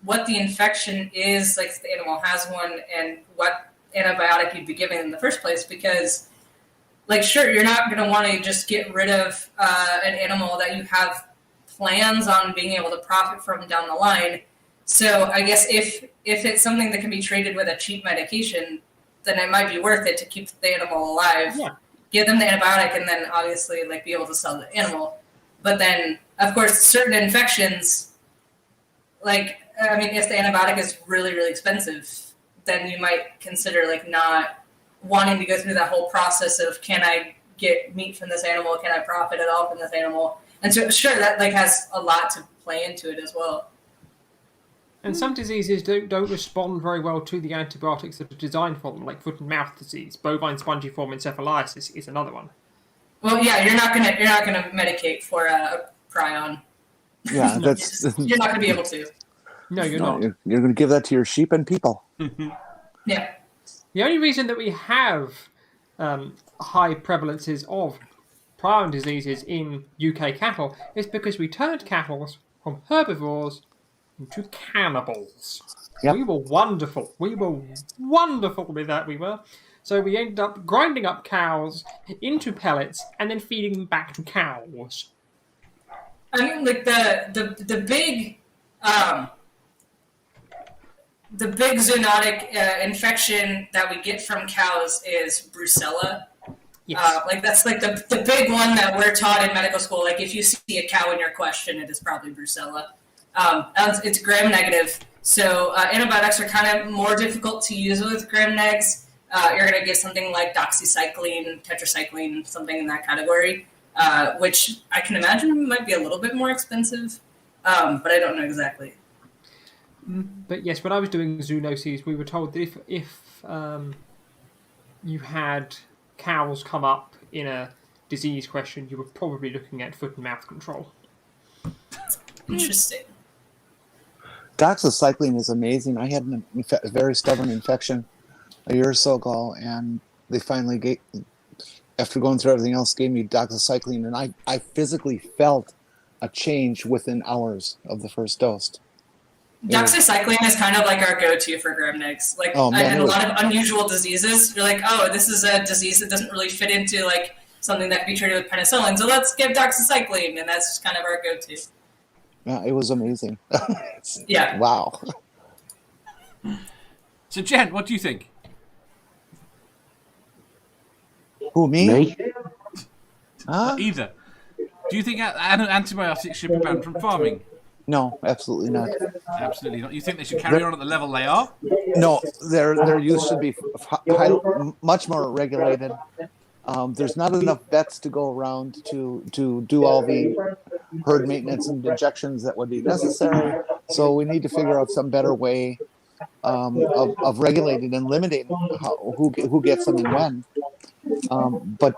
what the infection is, like if the animal has one, and what antibiotic you'd be giving in the first place. Because, sure, you're not going to want to just get rid of an animal that you have plans on being able to profit from down the line. So I guess if it's something that can be treated with a cheap medication, then it might be worth it to keep the animal alive. Yeah. Give them the antibiotic, and then obviously be able to sell the animal. But then, of course, certain infections, if the antibiotic is really, really expensive, then you might consider not wanting to go through that whole process of, can I get meat from this animal? Can I profit at all from this animal? And so, sure, that has a lot to play into it as well. And some diseases don't respond very well to the antibiotics that are designed for them, like foot and mouth disease. Bovine spongiform encephalitis is another one. Well, yeah, you're not gonna medicate for a prion. Yeah, you're not gonna be able to. No, you're not. You're going to give that to your sheep and people. Yeah. The only reason that we have high prevalences of prion diseases in UK cattle is because we turned cattle from herbivores into cannibals. Yep. We were wonderful. We were wonderful with that, we were. So we ended up grinding up cows into pellets and then feeding them back to cows. I mean, the big zoonotic infection that we get from cows is brucella. Yes. That's the big one that we're taught in medical school. If you see a cow in your question, it is probably brucella. It's gram-negative, so antibiotics are kind of more difficult to use with gram-negs. You're going to give something like doxycycline, tetracycline, something in that category, which I can imagine might be a little bit more expensive, but I don't know exactly. But yes, when I was doing zoonoses, we were told that if you had cows come up in a disease question, you were probably looking at foot and mouth control. Interesting. Doxycycline is amazing. I had a very stubborn infection a year or so ago, and they finally after going through everything else, gave me doxycycline, and I physically felt a change within hours of the first dose. Doxycycline is kind of our go-to for gram-negs. In a lot of unusual diseases, you're this is a disease that doesn't really fit into something that can be treated with penicillin, so let's give doxycycline, and that's just kind of our go-to. Yeah, it was amazing. Yeah. Wow. So, Jen, what do you think? Who, me? Huh? Either. Do you think antibiotics should be banned from farming? No, absolutely not. Absolutely not. You think they should carry on at the level they are? No, their use should be much more regulated. There's not enough vets to go around to do all the herd maintenance and injections that would be necessary. So we need to figure out some better way of regulating and limiting who gets them and when. But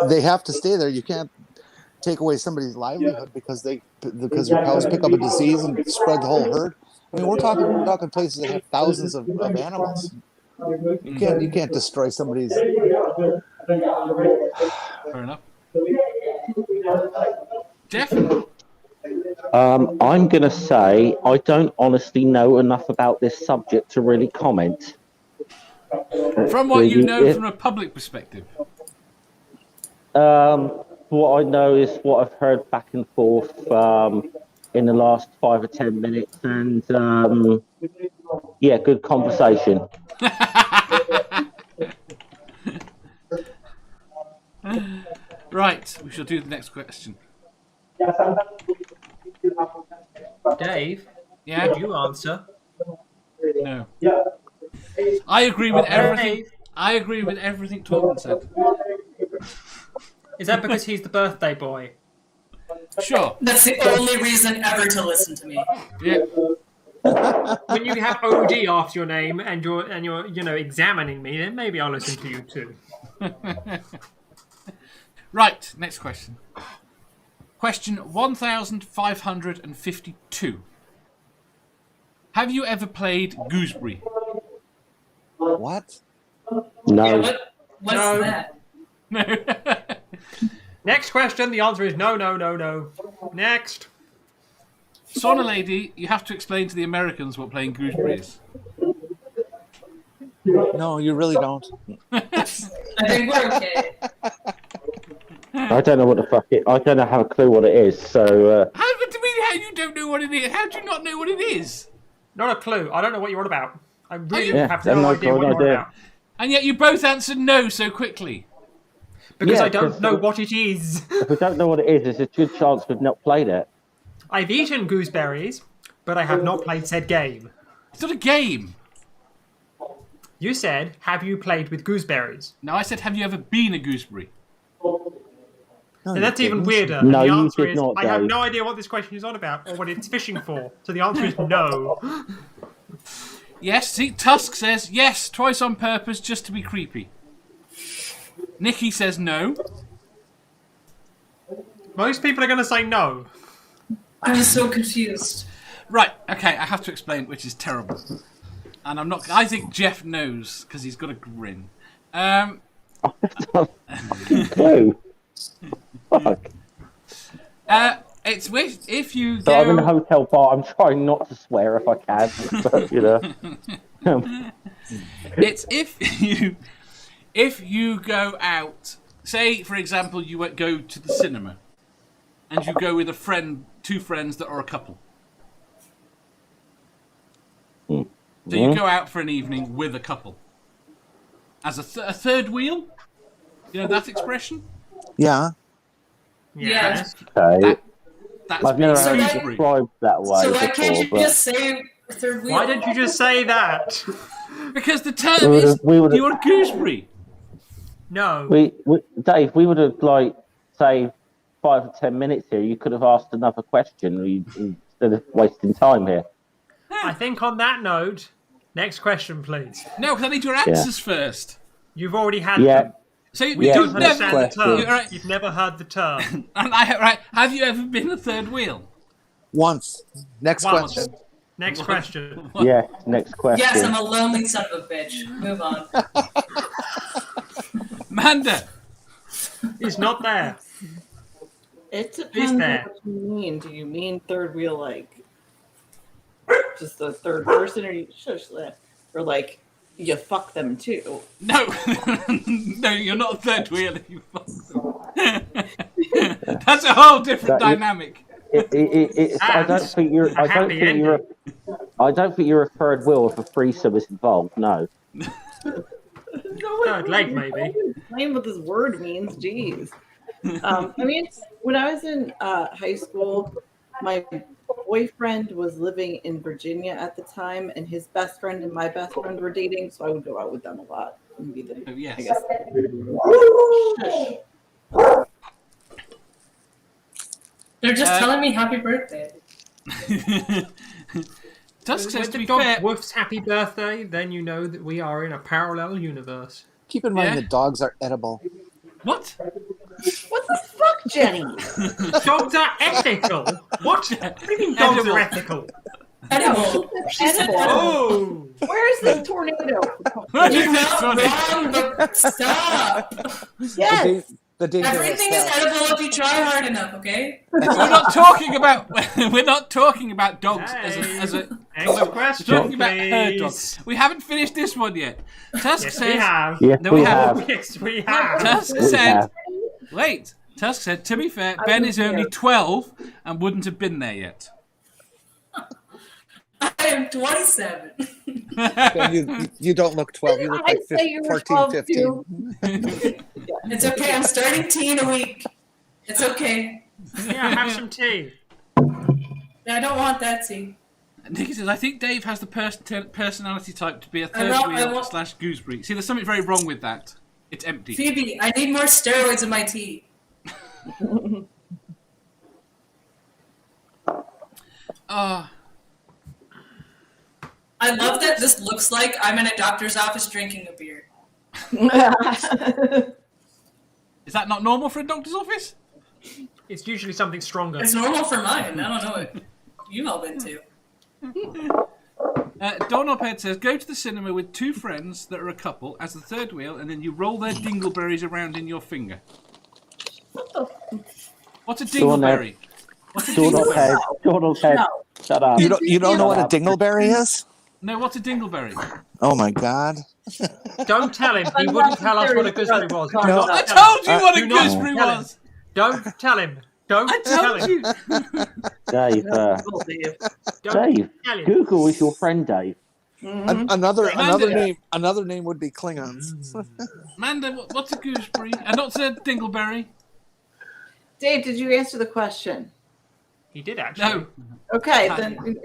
they have to stay there. You can't take away somebody's livelihood because their cows pick up a disease and spread the whole herd. I mean, we're talking places that have thousands of animals. You can't destroy somebody's. Fair enough. Jeff? I'm going to say I don't honestly know enough about this subject to really comment. From what you know from a public perspective? What I know is what I've heard back and forth in the last 5 or 10 minutes, and yeah, good conversation. Right, we shall do the next question. Dave, Yeah? did you answer? No. I agree with everything. I agree with everything Torben said. Is that because he's the birthday boy? Sure. That's the only reason ever to listen to me. Yeah. When you have OD after your name and you're examining me, then maybe I'll listen to you too. Right, next question. Question 1552. Have you ever played gooseberry? What? No. Yeah, what's No. that? Next question. The answer is no, no, no, no. Next. Sauna lady, you have to explain to the Americans what playing gooseberry is. No, you really don't. I think we're okay. I don't know what the fuck it. I don't have a clue what it is. So How do you mean how you don't know what it is? How do you not know what it is? Not a clue. I don't know what you're on about. I really Yeah, have I'm no not idea what got an you're on idea. about. And yet you both answered no so quickly. Because Yeah, I don't 'cause- know what it is. if we don't know what it is, there's a good chance we've not played it. I've eaten gooseberries, but I have not played said game. It's not a game. You said, have you played with gooseberries? No, I said, have you ever been a gooseberry? No, And that's you even didn't. weirder. No, the you answer did is, not, I have Dave. no idea what this question is on about or what it's fishing for. So the answer is no. Yes, see, Tusk says yes, twice on purpose just to be creepy. Nikki says no. Most people are going to say no. I'm so confused. Right, okay, I have to explain, which is terrible. And I'm not. I think Jeff knows because he's got a grin. Clue. Fuck. It's if you So I'm in a go. hotel bar. I'm trying not to swear if I can, but you know. It's if you go out. Say, for example, you go to the cinema, and you go with a friend, two friends that are a couple. So you go out for an evening with a couple. As a third wheel? You know that expression? Yeah. Yes. Okay. That's I've never So heard that- it described that way So why can't you before, just say third wheel? Why did you just say that? because the term is you're a gooseberry. No. we Dave, we would have like say 5 or 10 minutes here. You could have asked another question instead of wasting time here. I think on that note, next question, please. No, because I need your answers first. You've already had Yeah. them. So We Yeah, don't you've next understand never. the term. question. Right. You've never heard the term. Right. Have you ever been a third wheel? Once. Next Once. question. Next question. Yeah, next question. Yes, I'm a lonely son of a bitch. Move on. Manda. It's not there. It depends there. on what you mean. Do you mean third wheel like just the third person, or you shush that, or like you fuck them too? No, no, you're not a third wheel if you fuck them. That's a whole different That is- dynamic. I don't think you're. I don't happy think you're. I don't think you're a third wheel if a threesome is involved. No. No, Third leg, maybe. Explain what this word means. Jeez. I mean, when I was in high school, my boyfriend was living in Virginia at the time, and his best friend and my best friend were dating, so I would go out with them a lot. And be the, Oh, yes. I guess. They're just telling me happy birthday. Tusk says, When to the be dog fair, woofs happy birthday, then you know that we are in a parallel universe. Keep in mind Yeah. that dogs are edible. what? What the fuck, Jenny? Dogs are ethical. What? What do you mean dogs are ethical? Edible. She said Edible. edible. Oh, Where's the tornado? You're not wrong, but stop. Yes. The danger Everything is edible if you try hard enough, okay? We're not talking about dogs as a next question, talking about her dog. please. We haven't finished this one yet. Tusk Yes, says we have. Yes, No, we we have. Yes, we have. Tusk We said have. wait. Tusk said, to be fair, Ben is only 12 and wouldn't have been there yet. I am 27. Ben, you don't look 12. You look like I say you were 14, 12 15. too. It's okay. I'm starting tea in a week. It's okay. Yeah, have some tea. I don't want that tea. Nicky says, I think Dave has the personality type to be a I third want- wheel / gooseberry. See, there's something very wrong with that. It's empty. Phoebe, I need more steroids in my tea. Ah, I love that this looks like I'm in a doctor's office drinking a beer. is that not normal for a doctor's office? It's usually something stronger. It's normal for mine. I don't know what you've all been to. Donoped says, go to the cinema with two friends that are a couple as the third wheel, and then you roll their dingleberries around in your finger. What's a dingleberry? What's a dingleberry? Donald Head. No. Shut up. You don't know what a dingleberry is? No, what's a dingleberry? Oh my God. Don't tell him. He wouldn't tell us what a gooseberry was. Do No. not I tell him. told you what a do not gooseberry tell him. was. Don't tell him. Don't I tell told him. you. Dave, Don't Dave, tell him. Google is your friend, Dave. Another name would be Klingons. Manda, what's a gooseberry? And not a dingleberry? Dave, did you answer the question? He did actually. No. Okay, then.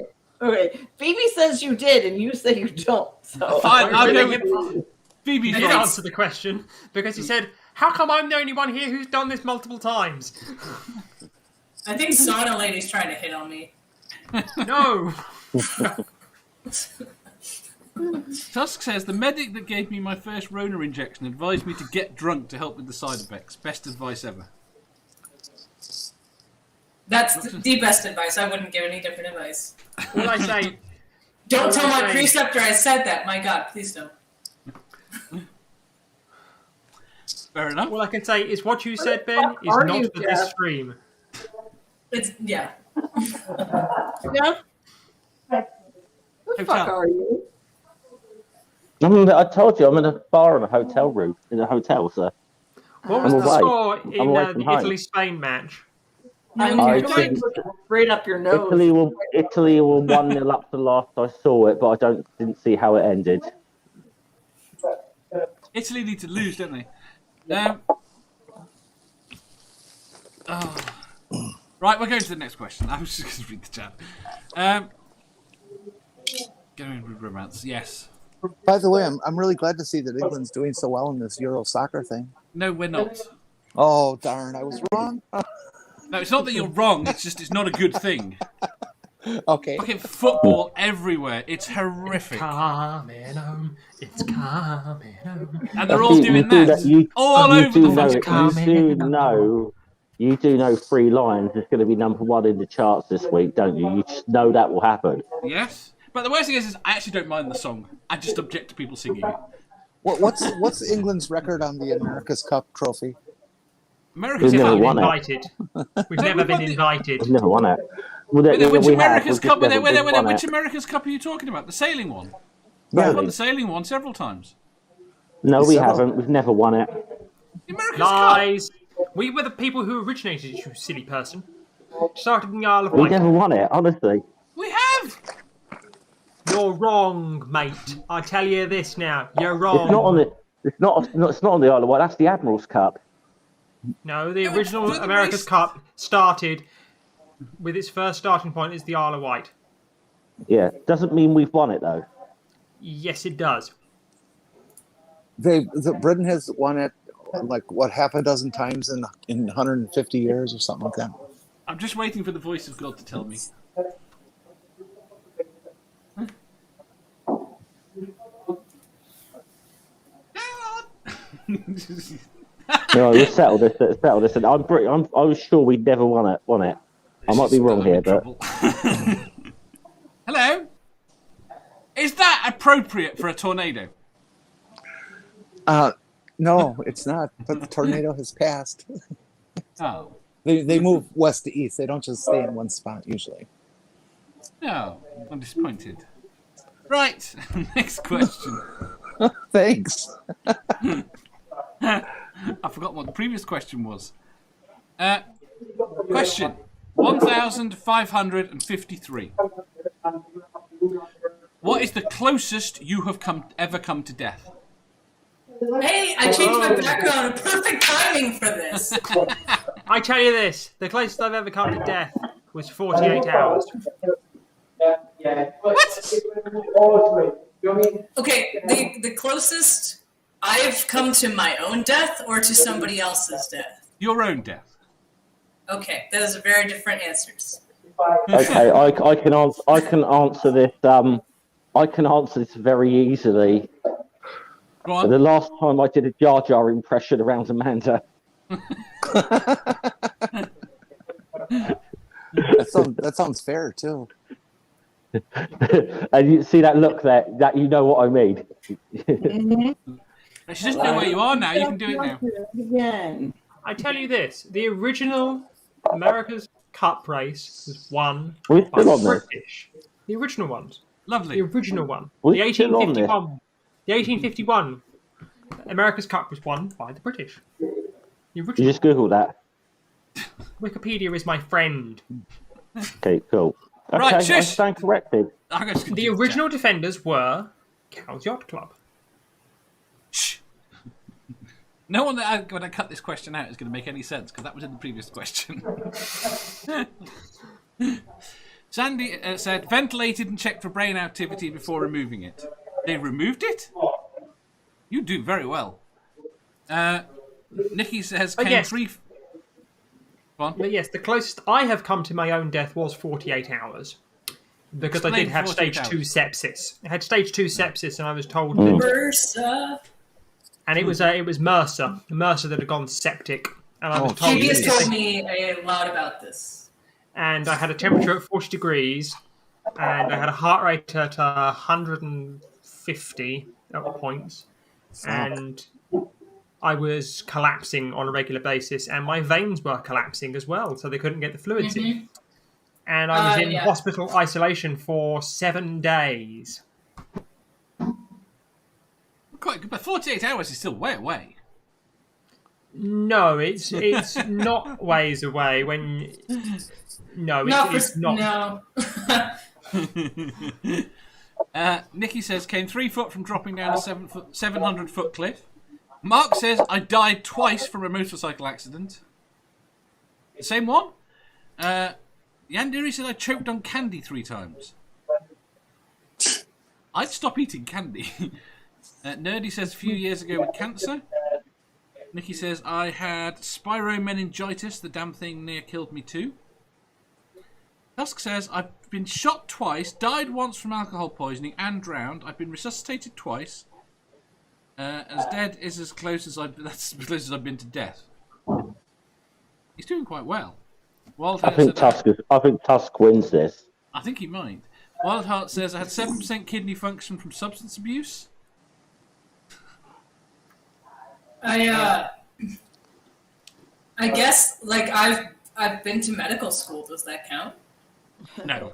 Okay, Phoebe says you did, and you say you don't. So Fine, I'll go with He Phoebe's did right. answer the question because he said, "How come I'm the only one here who's done this multiple times?" I think sauna lady's trying to hit on me. No. Tusk says, the medic that gave me my first Rona injection advised me to get drunk to help with the side effects. Best advice ever. That's the best advice. I wouldn't give any different advice. All I say, Don't tell my Okay. preceptor I said that. My God, please don't. Fair enough. all I can say is what you said, Ben, is are not you, for this Jeff? stream. It's Yeah? Who the fuck Hotel. are you? I told you, I'm in a bar in a hotel room, in a hotel, so. What was I'm the away. score I'm in away from the home. Italy-Spain match? I'm I going think- straight up your nose. Italy were 1-0 up the last I saw it, but I didn't see how it ended. Italy need to lose, don't they? Oh. Right, we're going to the next question. I was just going to read the chat. Going with romance, yes. By the way, I'm really glad to see that England's doing so well in this Euro soccer thing. No, we're not. Oh darn, I was wrong. No, it's not that you're wrong. It's just it's not a good thing. Okay. Fucking football everywhere. It's horrific. Coming home, it's coming home. And they're all doing that. All you over do the know, fucking you do know Free Lions is going to be #1 in the charts this week, don't you? You just know that will happen. Yes. But the worst thing is I actually don't mind the song. I just object to people singing it. What's England's record on the America's Cup trophy? America's We've never Cup. won it. Invited. We've never been invited. We've never won it. Well, Which we America's have, Cup? we've just never won Which it. America's Cup are you talking about? The sailing one. We've Yeah. won the sailing one several times. No, we Several. haven't. We've never won it. The America's Cup. Lies. We were the people who originated it, you silly person. Started in the Isle of We Wight. never won it, honestly. We have. You're wrong, mate. I tell you this now. You're wrong. It's not on the. It's not on the Isle of Wight. That's the Admiral's Cup. No, the No, original it's the America's race. Cup started with its first starting point is the Isle of Wight. Yeah, doesn't mean we've won it though. Yes, it does. Britain has won it like what, half a dozen times in 150 years or something like that. I'm just waiting for the voice of God to tell me. No, let's settle this. And I was sure we'd never won it. I might be wrong here, but Hello? Is that appropriate for a tornado? No, it's not. But the tornado has passed. Oh. They move west to east. They don't just stay in one spot usually. No, I'm disappointed. Right, next question. Thanks. I've forgotten what the previous question was. Question 1553. What is the closest you have ever come to death? Hey, I changed my background. Perfect timing for this. I tell you this, the closest I've ever come to death was 48 hours. Okay, the closest I've come to my own death or to somebody else's death? Your own death. Okay, those are very different answers. okay, I can answer this. I can answer this very easily. Go on. The last time I did a Jar Jar impression around Amanda. That sounds fair too. And you see that look there, that you know what I mean. Mm-hmm. She doesn't know where you are now. You can do it now. Again. I tell you this, the original America's Cup race was won We're by still the on this. British. The original ones. Lovely. The original one. We're The still on this. 1851. The 1851 America's Cup was won by the British. The You original. just Google that. Wikipedia is my friend. Okay, cool. Okay, Right, I shush. stand corrected. I'm just gonna The do original defenders were Cal's Yacht Club. Shh. No one that when I cut this question out is going to make any sense because that was in the previous question. Sandy said, ventilated and checked for brain activity before removing it. They removed it? You do very well. Nikki says, came yes. 3... Go on. But yes, the closest I have come to my own death was 48 hours. Because I Explain did have 48 stage 2 hours. sepsis. I had stage 2 sepsis and I was told Mm. that... Versa. And it was MRSA. MRSA that had gone septic. And I was told... KB has told me a lot about this. And I had a temperature at 40 degrees. And I had a heart rate at 150 at points. And I was collapsing on a regular basis. And my veins were collapsing as well. So they couldn't get the fluids in. And I was in hospital isolation for 7 days. Quite good, but 48 hours is still way away. No, it's not ways away. It's not. No. Nikki says, came 3 foot from dropping down a 700-foot cliff. Mark says, I died twice from a motorcycle accident. The same one? Yandiri said, I choked on candy 3 times. I'd stop eating candy. Nerdy says, a few years ago with cancer. Nikki says, I had spiromeningitis. The damn thing near killed me too. Tusk says, I've been shot twice, died once from alcohol poisoning and drowned. I've been resuscitated twice. As dead is as close as that's as close as I've been to death. He's doing quite well. I think Tusk wins this. I think he might. Wildheart says, I had 7% kidney function from substance abuse. I guess like I've been to medical school. Does that count? No.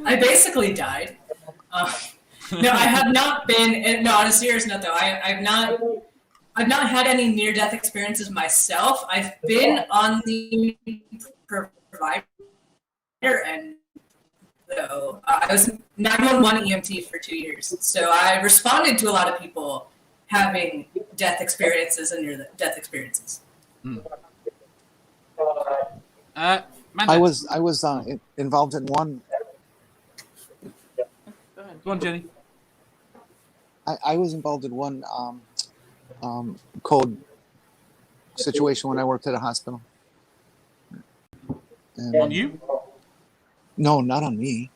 I basically died. No, I have not been. No, on a serious note, though, I've not had any near-death experiences myself. I've been on the provider end, though. I was 911 EMT for 2 years, so I responded to a lot of people having death experiences and near death experiences. Manda. I was involved in one. Go on, Jenny. I was involved in one code situation when I worked at a hospital. And, On you? No, not on me.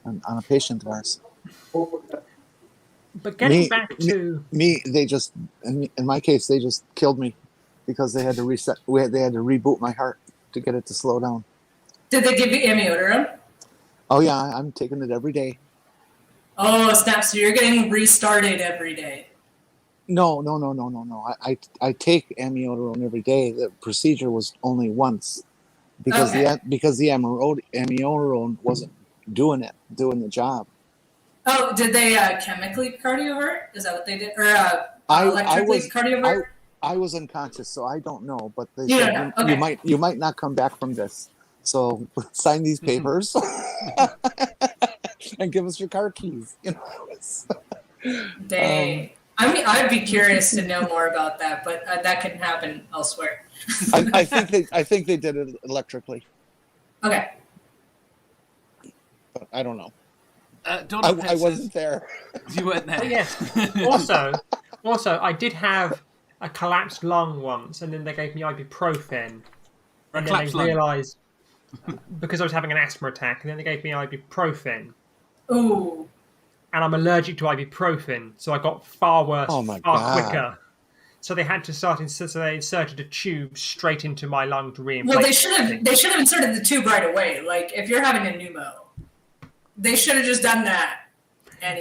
On a patient of ours. But getting back to me, they just in my case they just killed me because they had to reset. They had to reboot my heart to get it to slow down. Did they give you amiodarone? Oh yeah, I'm taking it every day. Oh snap! So you're getting restarted every day. No. I take amiodarone every day. The procedure was only once because the amiodarone wasn't doing the job. Oh, did they chemically cardiovert? Is that what they did, or electrically cardiovert? I was unconscious, so I don't know. But they Yeah, said okay. you might not come back from this. So sign these papers and give us your car keys. Dang. I mean, I'd be curious to know more about that, but that can happen elsewhere. I think they did it electrically, Okay. but I don't know. Donald I wasn't there. You weren't there. But yes. Also, I did have a collapsed lung once, and then they gave me ibuprofen, For a and then collapsed they lung. realised because I was having an asthma attack, and then they gave me ibuprofen, Ooh. and I'm allergic to ibuprofen, so I got far worse, Oh my far God. quicker. So they had to so they inserted a tube straight into my lung to reinflate. Well, they should have inserted the tube right away. Like if you're having a pneumo, they should have just done that.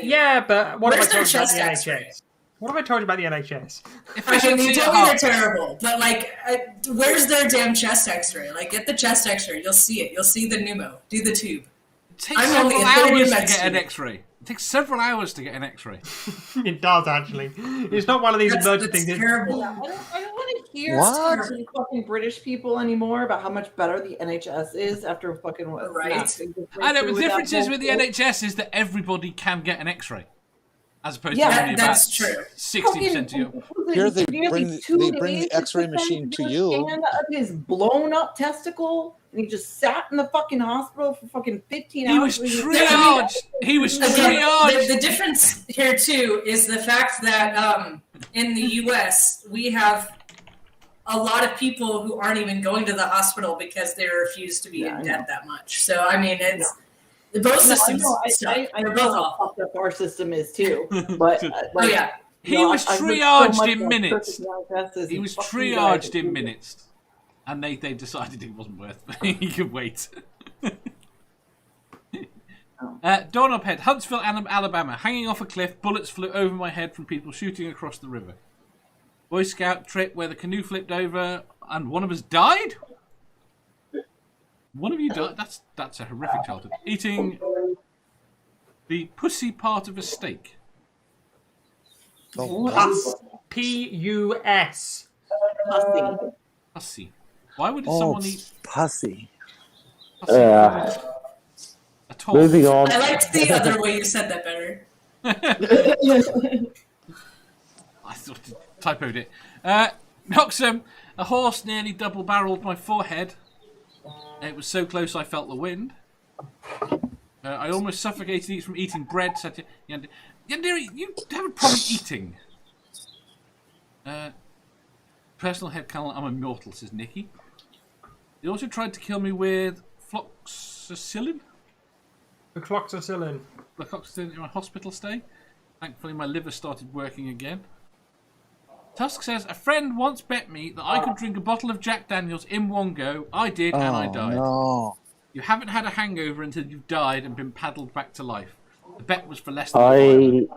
Yeah, but what have I Where's their told you about the chest X-ray? NHS? What have I told you about the NHS? I mean, you Efficiency told at me they're heart. terrible, but like, where's their damn chest X-ray? Like, get the chest X-ray. You'll see it. You'll see the pneumo. Do the tube. It takes I'm several only a third hours in to med get an student. X-ray. It takes several hours to get an X-ray. It does actually. It's not one of these emergent That's things. terrible. I don't want to hear What? from fucking British people anymore about how much better the NHS is after fucking what? Right. I know, the difference is with the NHS is that everybody can get an X-ray, as opposed Yeah, to only that's about true. 60% of you. Here they bring the X-ray machine to you. Scan of his blown up testicle, and he just sat in the fucking hospital for fucking 15 He hours. was triaged. He was Again, triaged. the difference here too is the fact that in the U.S. we have a lot of people who aren't even going to the hospital because they refuse to be in debt that much. So I mean, it's both systems. I They're know both how awful. fucked up our system is too, but Oh yeah. He was triaged in minutes. He He was triaged in minutes. And they decided it wasn't worth it. He could wait. Donald Head, Huntsville, Alabama. Hanging off a cliff, bullets flew over my head from people shooting across the river. Boy Scout trip where the canoe flipped over and one of us died? One of you died? That's a horrific childhood. Eating the pussy part of a steak. Pus. P-U-S. Pussy. Why would someone eat pussy? pussy? At all? Moving on. I liked the other way you said that better. I thought I typoed it. Noxum, a horse nearly double-barreled my forehead. It was so close I felt the wind. I almost suffocated from eating bread. Yandere, you have a problem eating. Personal head canal, I'm immortal, says Nikki. He also tried to kill me with fluoxacillin. The clocks are still in. Fluoxacillin in my hospital stay. Thankfully, my liver started working again. Tusk says, a friend once bet me that I could drink a bottle of Jack Daniels in one go. I did, and I died. No. You haven't had a hangover until you've died and been paddled back to life. The bet was for less than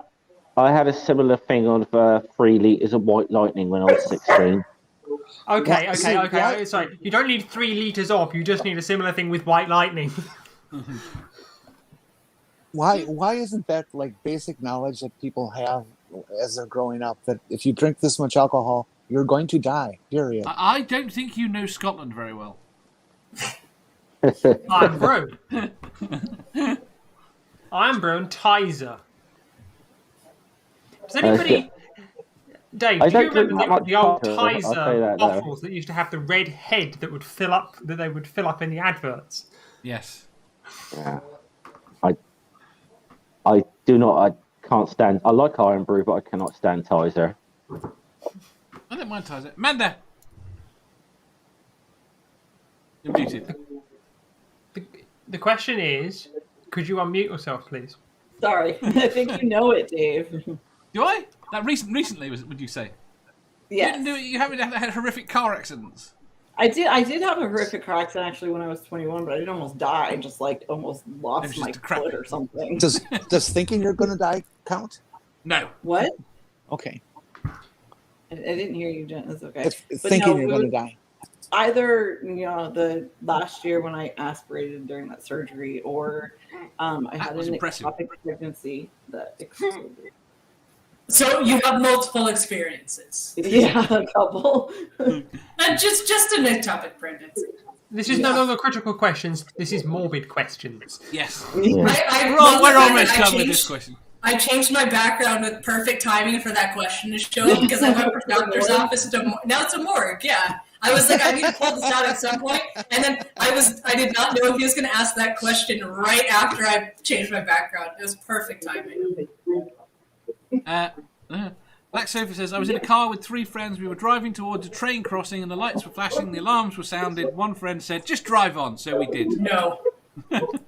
I had a similar thing on 3 litres of white lightning when I was 16. Okay. Sorry, you don't need 3 litres off. You just need a similar thing with white lightning. Why isn't that like basic knowledge that people have as they're growing up, that if you drink this much alcohol, you're going to die, period? I don't think you know Scotland very well. I'm Brune. I'm Brune Tizer. Does Dave, I do you don't drink remember that the old much water, I'll say Tizer that, though. bottles that used to have the red head that would fill up in the adverts? Yes. Yeah. I do not. I can't stand. I like Iron Brew, but I cannot stand Tizer. I don't mind Tizer. Amanda! You're muted. The question is, could you unmute yourself, please? Sorry, I think you know it, Dave. Do I? That recently, would you say? Yes. You haven't had horrific car accidents. I did have a horrific car accident actually when I was 21, but I didn't almost die. I just like almost lost my foot or something. Does thinking you're going to die count? No. What? Okay. I didn't hear you, Jen. It's okay. It's thinking you're going to die. Either the last year when I aspirated during that surgery, or I had an ectopic pregnancy that exploded. So you have multiple experiences. Yeah, a couple. just an ectopic pregnancy. This is no longer critical questions. This is morbid questions. Yes. I We're almost done with this question. I changed my background with perfect timing for that question to show up because I went from doctor's office to now it's a morgue. Yeah, I was like, I need to pull this out at some point, and then I did not know he was going to ask that question right after I changed my background. It was perfect timing. Black Sofa says, I was in a car with 3 friends. We were driving towards a train crossing and the lights were flashing, the alarms were sounded. One friend said, just drive on. So we did. No.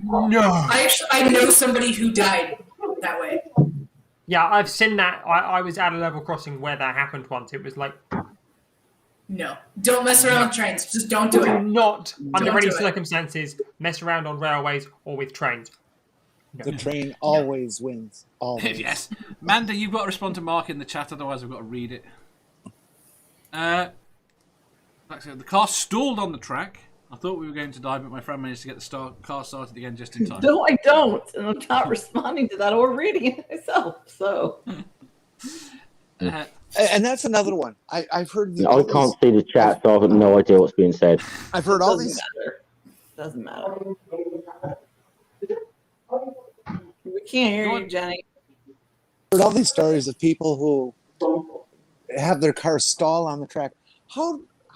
No. I know somebody who died that way. Yeah, I've seen that. I was at a level crossing where that happened once. It was like... No. Don't mess around with trains. Just don't do it. Do not, under any do it. circumstances, mess around on railways or with trains. The train always wins. Always. Yes. Manda, you've got to respond to Mark in the chat, otherwise I've got to read it. Like I said, the car stalled on the track. I thought we were going to die, but my friend managed to get the car started again just in time. No, I don't. And I'm not responding to that or reading it myself. So. And that's another one. I've heard. I can't see the chat, so I've got no idea what's being said. I've heard all these. Doesn't matter. We can't hear you, Jenny. I've heard all these stories of people who have their car stall on the track.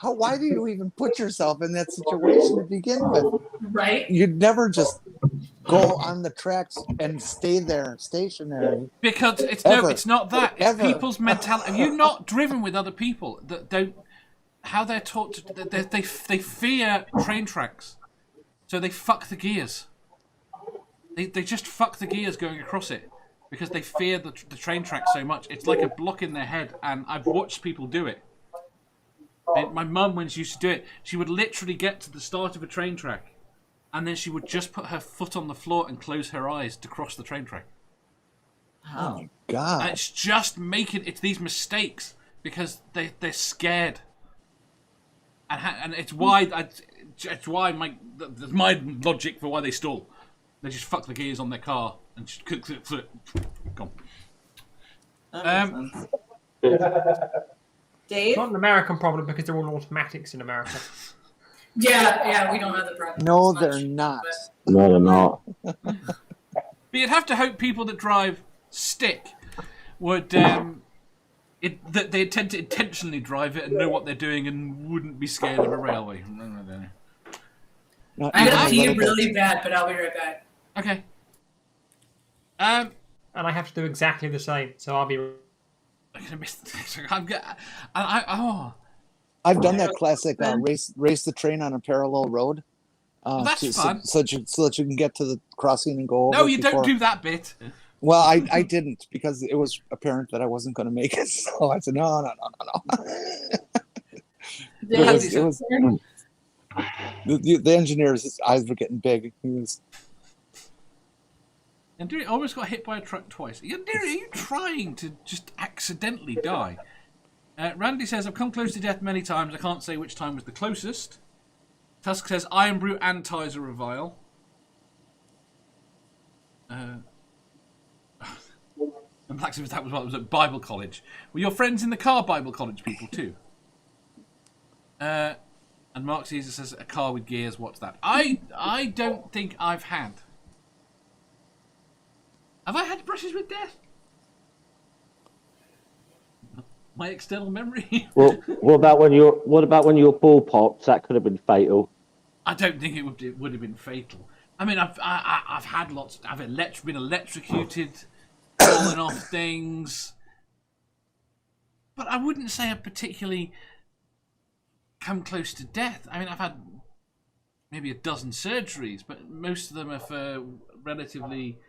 Why do you even put yourself in that situation to begin with? Right? You'd never just go on the tracks and stay there stationary. Because it's not that. It's Ever. people's mentality. Have you not driven with other people that don't? How they're taught to? They fear train tracks, so they fuck the gears. They just fuck the gears going across it because they fear the train track so much. It's like a block in their head, and I've watched people do it. My mum, when she used to do it, she would literally get to the start of a train track, and then she would just put her foot on the floor and close her eyes to cross the train track. Oh my God! And it's just it's these mistakes because they're scared, and it's why my logic for why they stall. They just fuck the gears on their car and just gone. Dave? It's not an American problem because they're all automatics in America. Yeah, we don't have the problem. No, as much, they're not. but- No, they're not. But you'd have to hope people that drive stick would that they tend to intentionally drive it and know what they're doing and wouldn't be scared of a railway. I'm gonna pee really bad, but I'll be right back. Okay. And I have to do exactly the same, so I'll be... I'm gonna miss. I've done that classic race the train on a parallel road. That's fun. So that you can get to the crossing and go over. No, you don't do that bit. Well, I didn't because it was apparent that I wasn't going to make it. So I said, no. The engineer's eyes were getting big. He was... Yandiri almost got hit by a truck twice. Yandiri, are you trying to just accidentally die? Randy says, I've come close to death many times. I can't say which time was the closest. Tusk says, Iron Brew and Tizer are vile. And Black says that was what was at Bible college. Were your friends in the car Bible college people too? And Mark Caesar says, a car with gears, what's that? I don't think I've had. Have I had brushes with death? My external memory. Well, what about when your ball pops? That could have been fatal. I don't think it would have been fatal. I mean, I've had lots. I've been electrocuted, fallen off things, but I wouldn't say I've particularly come close to death. I mean, I've had maybe a dozen surgeries, but most of them are for relatively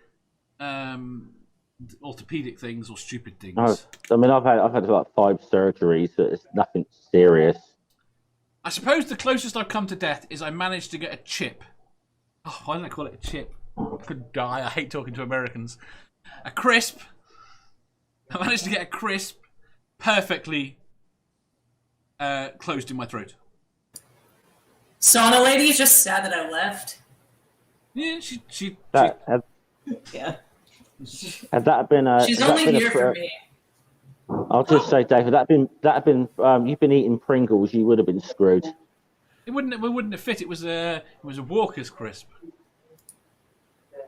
orthopedic things or stupid things. Oh, I mean, I've had about 5 surgeries, but it's nothing serious. I suppose the closest I've come to death is I managed to get a chip. Oh, why did I call it a chip? I could die. I hate talking to Americans. A crisp. I managed to get a crisp perfectly closed in my throat. Sauna lady is just sad that I left. Yeah, Yeah. Had that been a? She's had that only been a here for me. I'll just say, David, that had been. You've been eating Pringles, you would have been screwed. It wouldn't have fit. It was a Walker's crisp.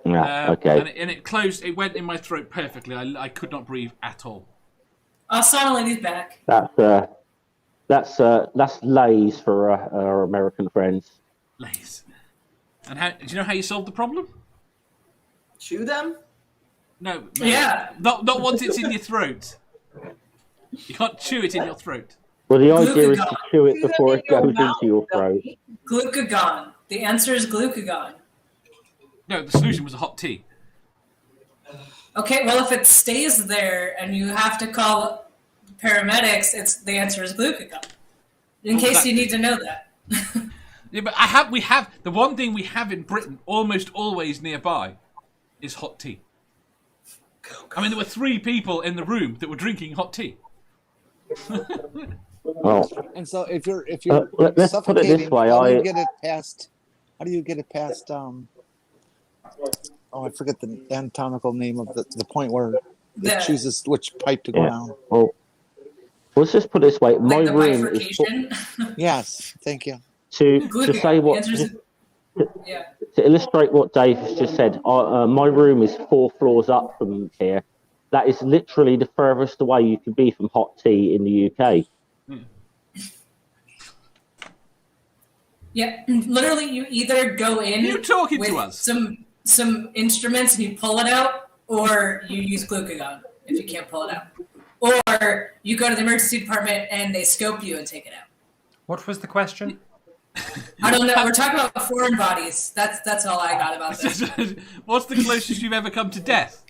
Yeah. Okay. And it closed. It went in my throat perfectly. I could not breathe at all. Oh, Sauna lady's back. That's Lay's for our American friends. Lays. And do you know how you solved the problem? Chew them? No. Yeah. Not once it's in your throat. You can't chew it in your throat. Well, the idea is to chew it before it goes into your throat. Glucagon. The answer is glucagon. No, the solution was a hot tea. Okay, well, if it stays there and you have to call paramedics, the answer is glucagon. In case you need to know that. Yeah, but the one thing we have in Britain almost always nearby is hot tea. I mean, there were 3 people in the room that were drinking hot tea. Well, And so if you're let's put it this suffocating, way, how do you get it past? Oh, I forget the anatomical name of the point where it chooses which pipe to go down. Well, let's just put it this way. Like My the room is bifurcation. Yes, thank you. to Glucagon. say what The answer is- yeah. to illustrate what Dave has just said. My room is 4 floors up from here. That is literally the furthest away you can be from hot tea in the UK. Yeah, literally, you either go in You talking with to us? some instruments and you pull it out, or you use glucagon if you can't pull it out, or you go to the emergency department and they scope you and take it out. What was the question? I don't know. We're talking about foreign bodies. That's all I got about this. What's the closest you've ever come to death?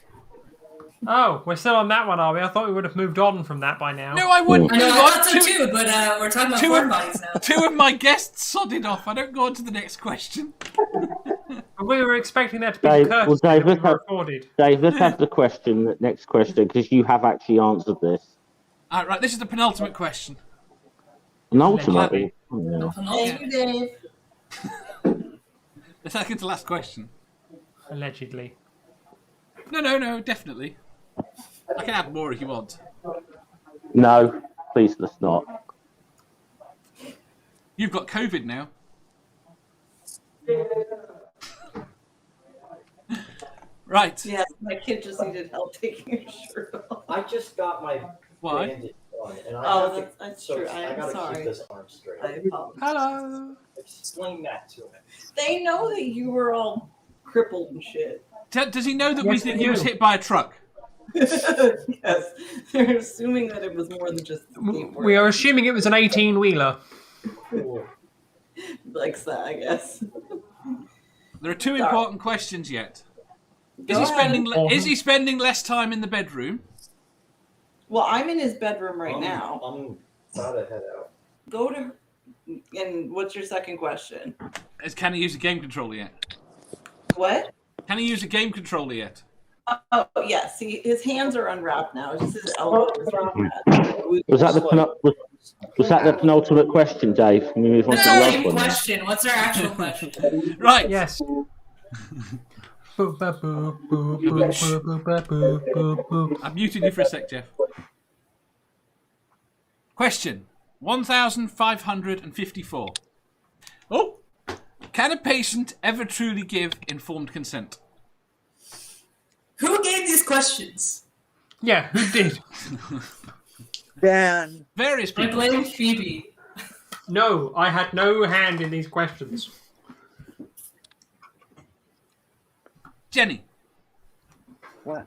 Oh, we're still on that one, are we? I thought we would have moved on from that by now. No, I wouldn't. I know, move I on. thought so too, but we're talking about foreign bodies now. 2 of my guests sodded off. I don't go on to the next question. But we were expecting that to be Dave, the well, Dave, we let's have- recorded. Dave, let's have the next question, because you have actually answered this. All right, this is the penultimate question. And ultimately, Thank you, Dave. The second to last question. Allegedly. No, definitely. I can add more if you want. no, please let's not. You've got COVID now. Right. Yes, my kid just needed help taking her shirt off. I just got my Why? bandage on, and I Oh, have to, that's so true. I I'm gotta sorry. keep this arm straight. I apologize. Hello. Explain that to him. They know that you were all crippled and shit. Does he know that we Yes, think we he was do. hit by a truck? Yes, they're assuming that it was more than just a skateboard. We are assuming it was an 18-wheeler. Cool. Likes that, I guess. There are 2 Sorry. important questions yet. Go ahead. Is he spending less time in the bedroom? Well, I'm in his bedroom right now. I'm about to head out. Go to. And what's your second question? Can he use a game controller yet? What? Can he use a game controller yet? Oh, yeah. See, his hands are unwrapped now. It's just his elbows. Was that the penultimate question, Dave? Can we move on to the last Same one? question. What's our actual question? Right. Yes. Boop, ba, boop, boop, boop, boop, boop, ba, boop, boop, boop. I'm muting you for a sec, Jeff. Question 1554. Oh! Can a patient ever truly give informed consent? Who gave these questions? Yeah, who did? Dan. Various I people. blame Phoebe. No, I had no hand in these questions. Jenny, What?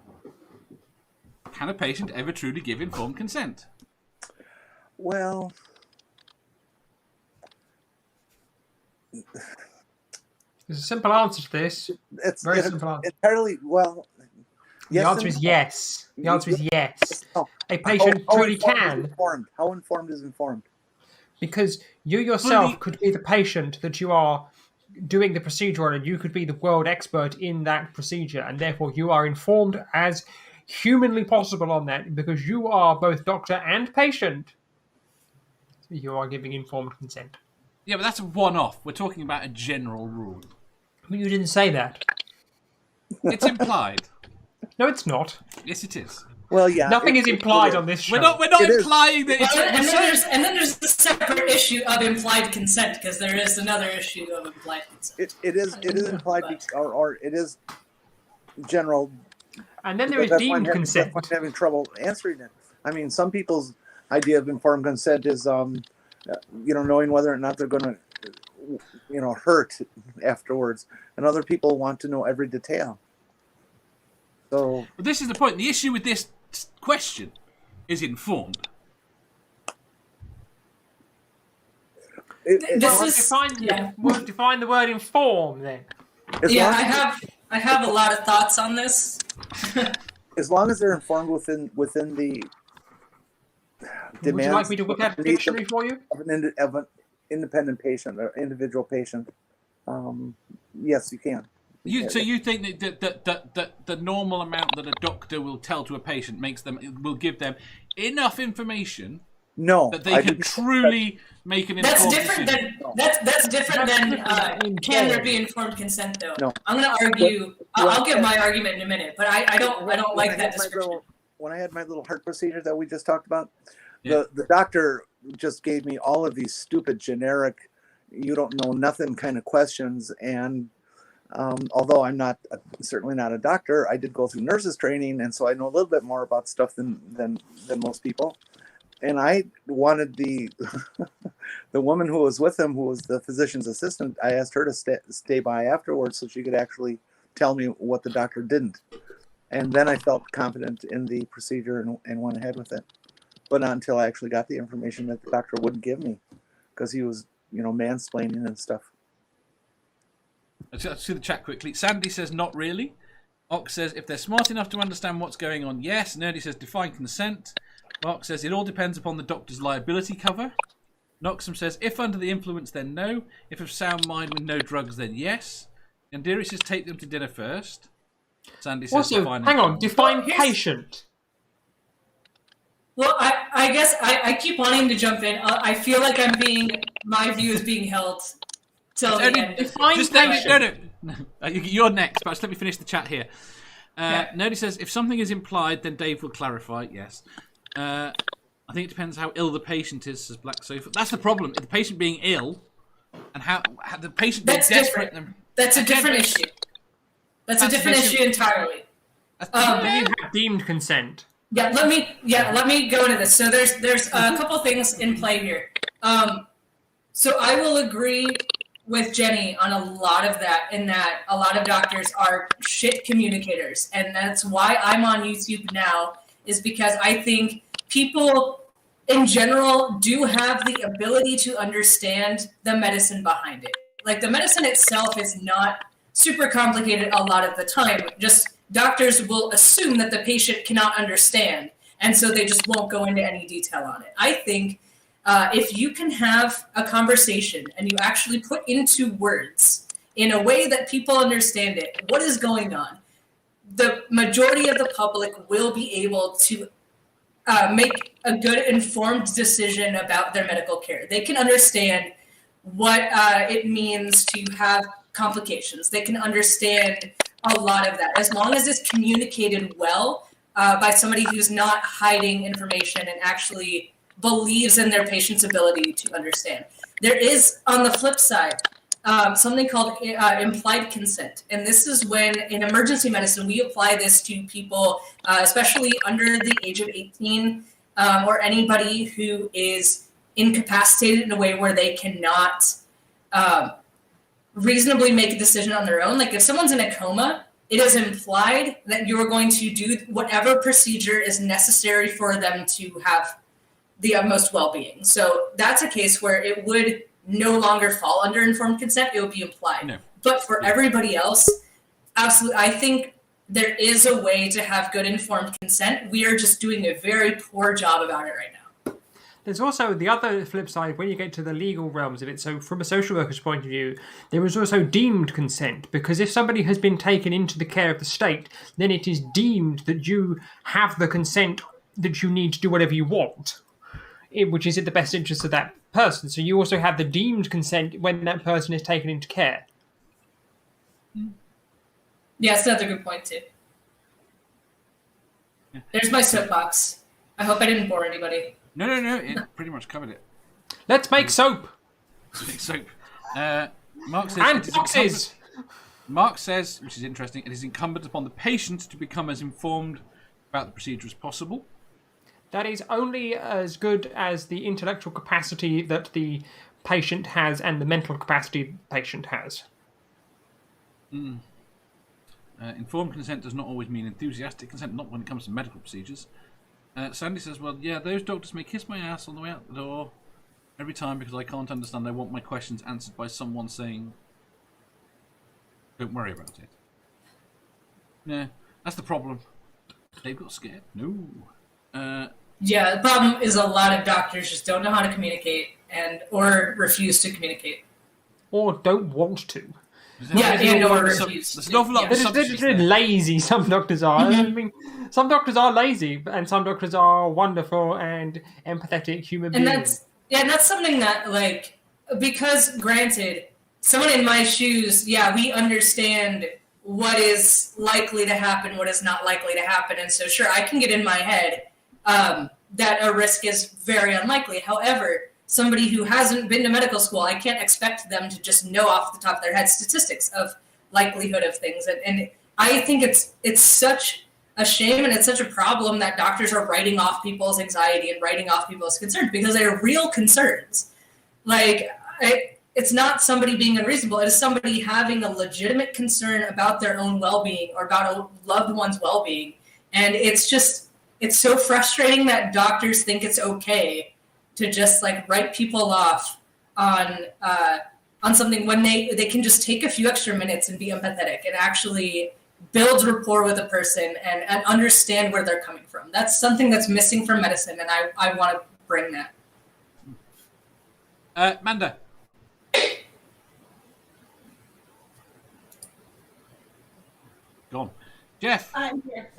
can a patient ever truly give informed consent? Well, There's a simple answer to this. it's Very simple answer. entirely well. The Yes answer and is no. yes. The answer is yes. No. A patient How truly informed is can, informed? How informed is informed? because you yourself Fully- could be the patient that you are doing the procedure on, and you could be the world expert in that procedure, and therefore you are informed as humanly possible on that, because you are both doctor and patient. You are giving informed consent. Yeah, but that's a one-off. We're talking about a general rule. But you didn't say that. It's implied. No, it's not. Yes, it is. Well, yeah. Nothing is implied on this show. We're not It is. implying that it's. Well, and, we're then saying- and then there's the separate issue of implied consent, because there is another issue of implied consent. It is implied, or it is general. And then there is That's why I'm deemed having- consent. that's why I'm having trouble answering it. I mean, some people's idea of informed consent is, knowing whether or not they're going to, hurt afterwards, and other people want to know every detail. So But this is the point. The issue with this question is informed. it, This Well, is- define the word inform then. as Yeah, long I have a lot of thoughts on this. as long as they're informed within the Would you like demands me to look at a of needs dictionary for you? of an independent patient or individual patient, yes, you can. So you think that the normal amount that a doctor will tell to a patient will give them enough information No, that they I can didn't- truly make an That's informed different decision? than that's different That's than different. can there be informed consent though? No. I'm going to argue. I'll give my argument in a minute, but I don't When like I that had my description. when I had my little heart procedure that we just talked about, Yeah. the doctor just gave me all of these stupid generic, you don't know nothing kind of questions. And although I'm certainly not a doctor, I did go through nurses training, and so I know a little bit more about stuff than most people. And I wanted the woman who was with him, who was the physician's assistant, I asked her to stay by afterwards so she could actually tell me what the doctor didn't. And then I felt confident in the procedure and went ahead with it. But not until I actually got the information that the doctor wouldn't give me, because he was, mansplaining and stuff. Let's see the chat quickly. Sandy says not really. Ox says if they're smart enough to understand what's going on, yes. Nerdy says define consent. Mark says it all depends upon the doctor's liability cover. Noxum says if under the influence, then no. If of sound mind with no drugs, then yes. Andiri says take them to dinner first. Sandy says Also, define hang on, informed. define Well, here's- patient. Well, I guess I keep wanting to jump in. I feel like my view is being held till the Only- end. Define Just let me, patient. no. You're next, but just let me finish the chat here. Yeah. Nerdy says if something is implied, then Dave will clarify. Yes. I think it depends how ill the patient is, says Black Sofa. That's the problem. The patient being ill and how the patient being That's desperate. different. That's a different issue. That's a That's different different. issue entirely. Then you have deemed consent. Yeah, let me go into this. So there's a couple things in play here. So I will agree with Jenny on a lot of that, in that a lot of doctors are shit communicators, and that's why I'm on YouTube now, is because I think people in general do have the ability to understand the medicine behind it. Like, the medicine itself is not super complicated a lot of the time. Just doctors will assume that the patient cannot understand, and so they just won't go into any detail on it. I think if you can have a conversation and you actually put into words in a way that people understand it, what is going on, the majority of the public will be able to make a good informed decision about their medical care. They can understand what it means to have complications. They can understand a lot of that, as long as it's communicated well by somebody who's not hiding information and actually believes in their patient's ability to understand. There is, on the flip side, something called implied consent. And this is when, in emergency medicine, we apply this to people, especially under the age of 18, or anybody who is incapacitated in a way where they cannot reasonably make a decision on their own. Like if someone's in a coma, it is implied that you're going to do whatever procedure is necessary for them to have the utmost well-being. So that's a case where it would no longer fall under informed consent. It would be implied. No. But for everybody else, absolutely, I think there is a way to have good informed consent. We are just doing a very poor job about it right now. There's also the other flip side when you get to the legal realms of it. So from a social worker's point of view, there is also deemed consent, because if somebody has been taken into the care of the state, then it is deemed that you have the consent that you need to do whatever you want, which is in the best interest of that person. So you also have the deemed consent when that person is taken into care. Yes, that's a good point too. Yeah. There's my soapbox. I hope I didn't bore anybody. No. It pretty much covered it. Let's make soap. Let's make soap. Mark says. And boxes. Mark says, which is interesting, it is incumbent upon the patient to become as informed about the procedure as possible. That is only as good as the intellectual capacity that the patient has and the mental capacity the patient has. Informed consent does not always mean enthusiastic consent, not when it comes to medical procedures. Sandy says, well, yeah, those doctors may kiss my ass on the way out the door every time because I can't understand. I want my questions answered by someone saying, don't worry about it. Yeah, that's the problem. They've got scared. No. Yeah, the problem is a lot of doctors just don't know how to communicate or refuse to communicate. Or don't want to. Or refuse. There's an awful lot of substitutes They're there. lazy, some doctors are. I mean, some doctors are lazy, and some doctors are wonderful and empathetic human beings. And that's something that, like, because granted, someone in my shoes, we understand what is likely to happen, what is not likely to happen. And so, sure, I can get in my head that a risk is very unlikely. However, somebody who hasn't been to medical school, I can't expect them to just know off the top of their head statistics of likelihood of things. And I think it's such a shame and it's such a problem that doctors are writing off people's anxiety and writing off people's concerns because they're real concerns. Like, it's not somebody being unreasonable. It is somebody having a legitimate concern about their own well-being or about a loved one's well-being. And it's so frustrating that doctors think it's okay to just like write people off on something when they can just take a few extra minutes and be empathetic and actually build rapport with a person and understand where they're coming from. That's something that's missing from medicine, and I want to bring that. Manda. Go on. Jeff. I'm here.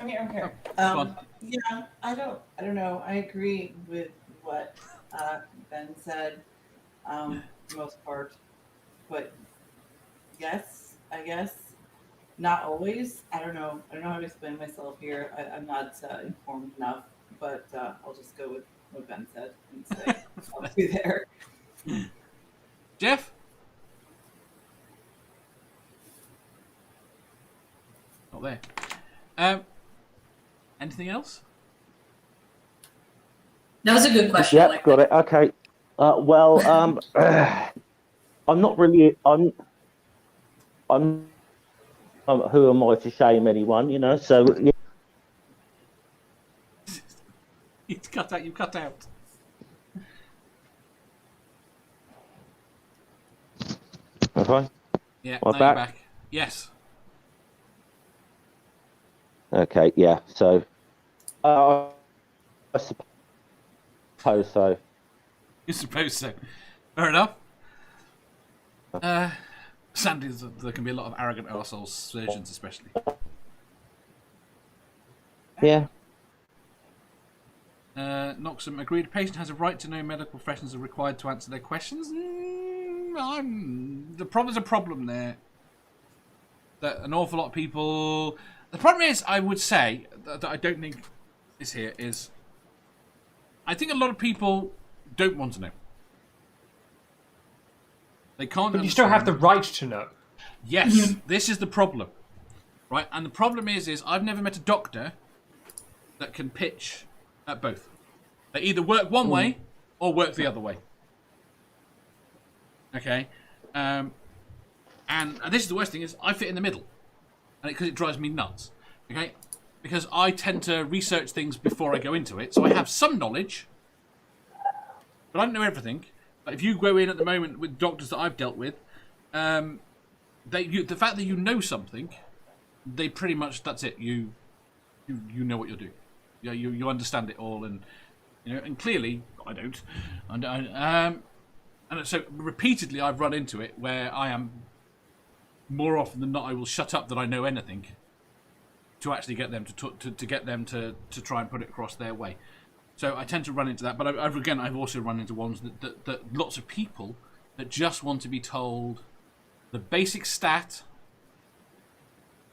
Go on. Yeah, I don't know. I agree with what Ben said, for the most part. But yes, I guess not always. I don't know how to explain myself here. I'm not informed enough, but I'll just go with what Ben said and say I'll be there. Jeff? Not there. Anything else? That was a good question. Yep, got it. Okay. I'm not really. I'm. Who am I to shame anyone? You know. So. Yeah. You cut out. Okay. Yeah. Am I now back? You're back. Yes. Okay. Yeah. So. I suppose so. You suppose so. Fair enough. Sandy, there can be a lot of arrogant arseholes, surgeons especially. Yeah. Noxum agreed. A patient has a right to know medical professionals are required to answer their questions. There's a problem there. That an awful lot of people. The problem is, I would say that I don't think is here is. I think a lot of people don't want to know. They can't. But you still have the right to know. Yes, this is the problem, right? And the problem is I've never met a doctor that can pitch at both. They either work one way or work the other way. Okay? And this is the worst thing, is I fit in the middle. And because it drives me nuts. Okay? Because I tend to research things before I go into it. So I have some knowledge, but I don't know everything. But if you go in at the moment with doctors that I've dealt with, the fact that you know something, they pretty much, that's it. You know what you're doing. You understand it all, and and clearly I don't. And so repeatedly I've run into it where I am, more often than not, I will shut up that I know anything to actually get them to get them to try and put it across their way. So I tend to run into that, but I've also run into ones that lots of people that just want to be told the basic stat,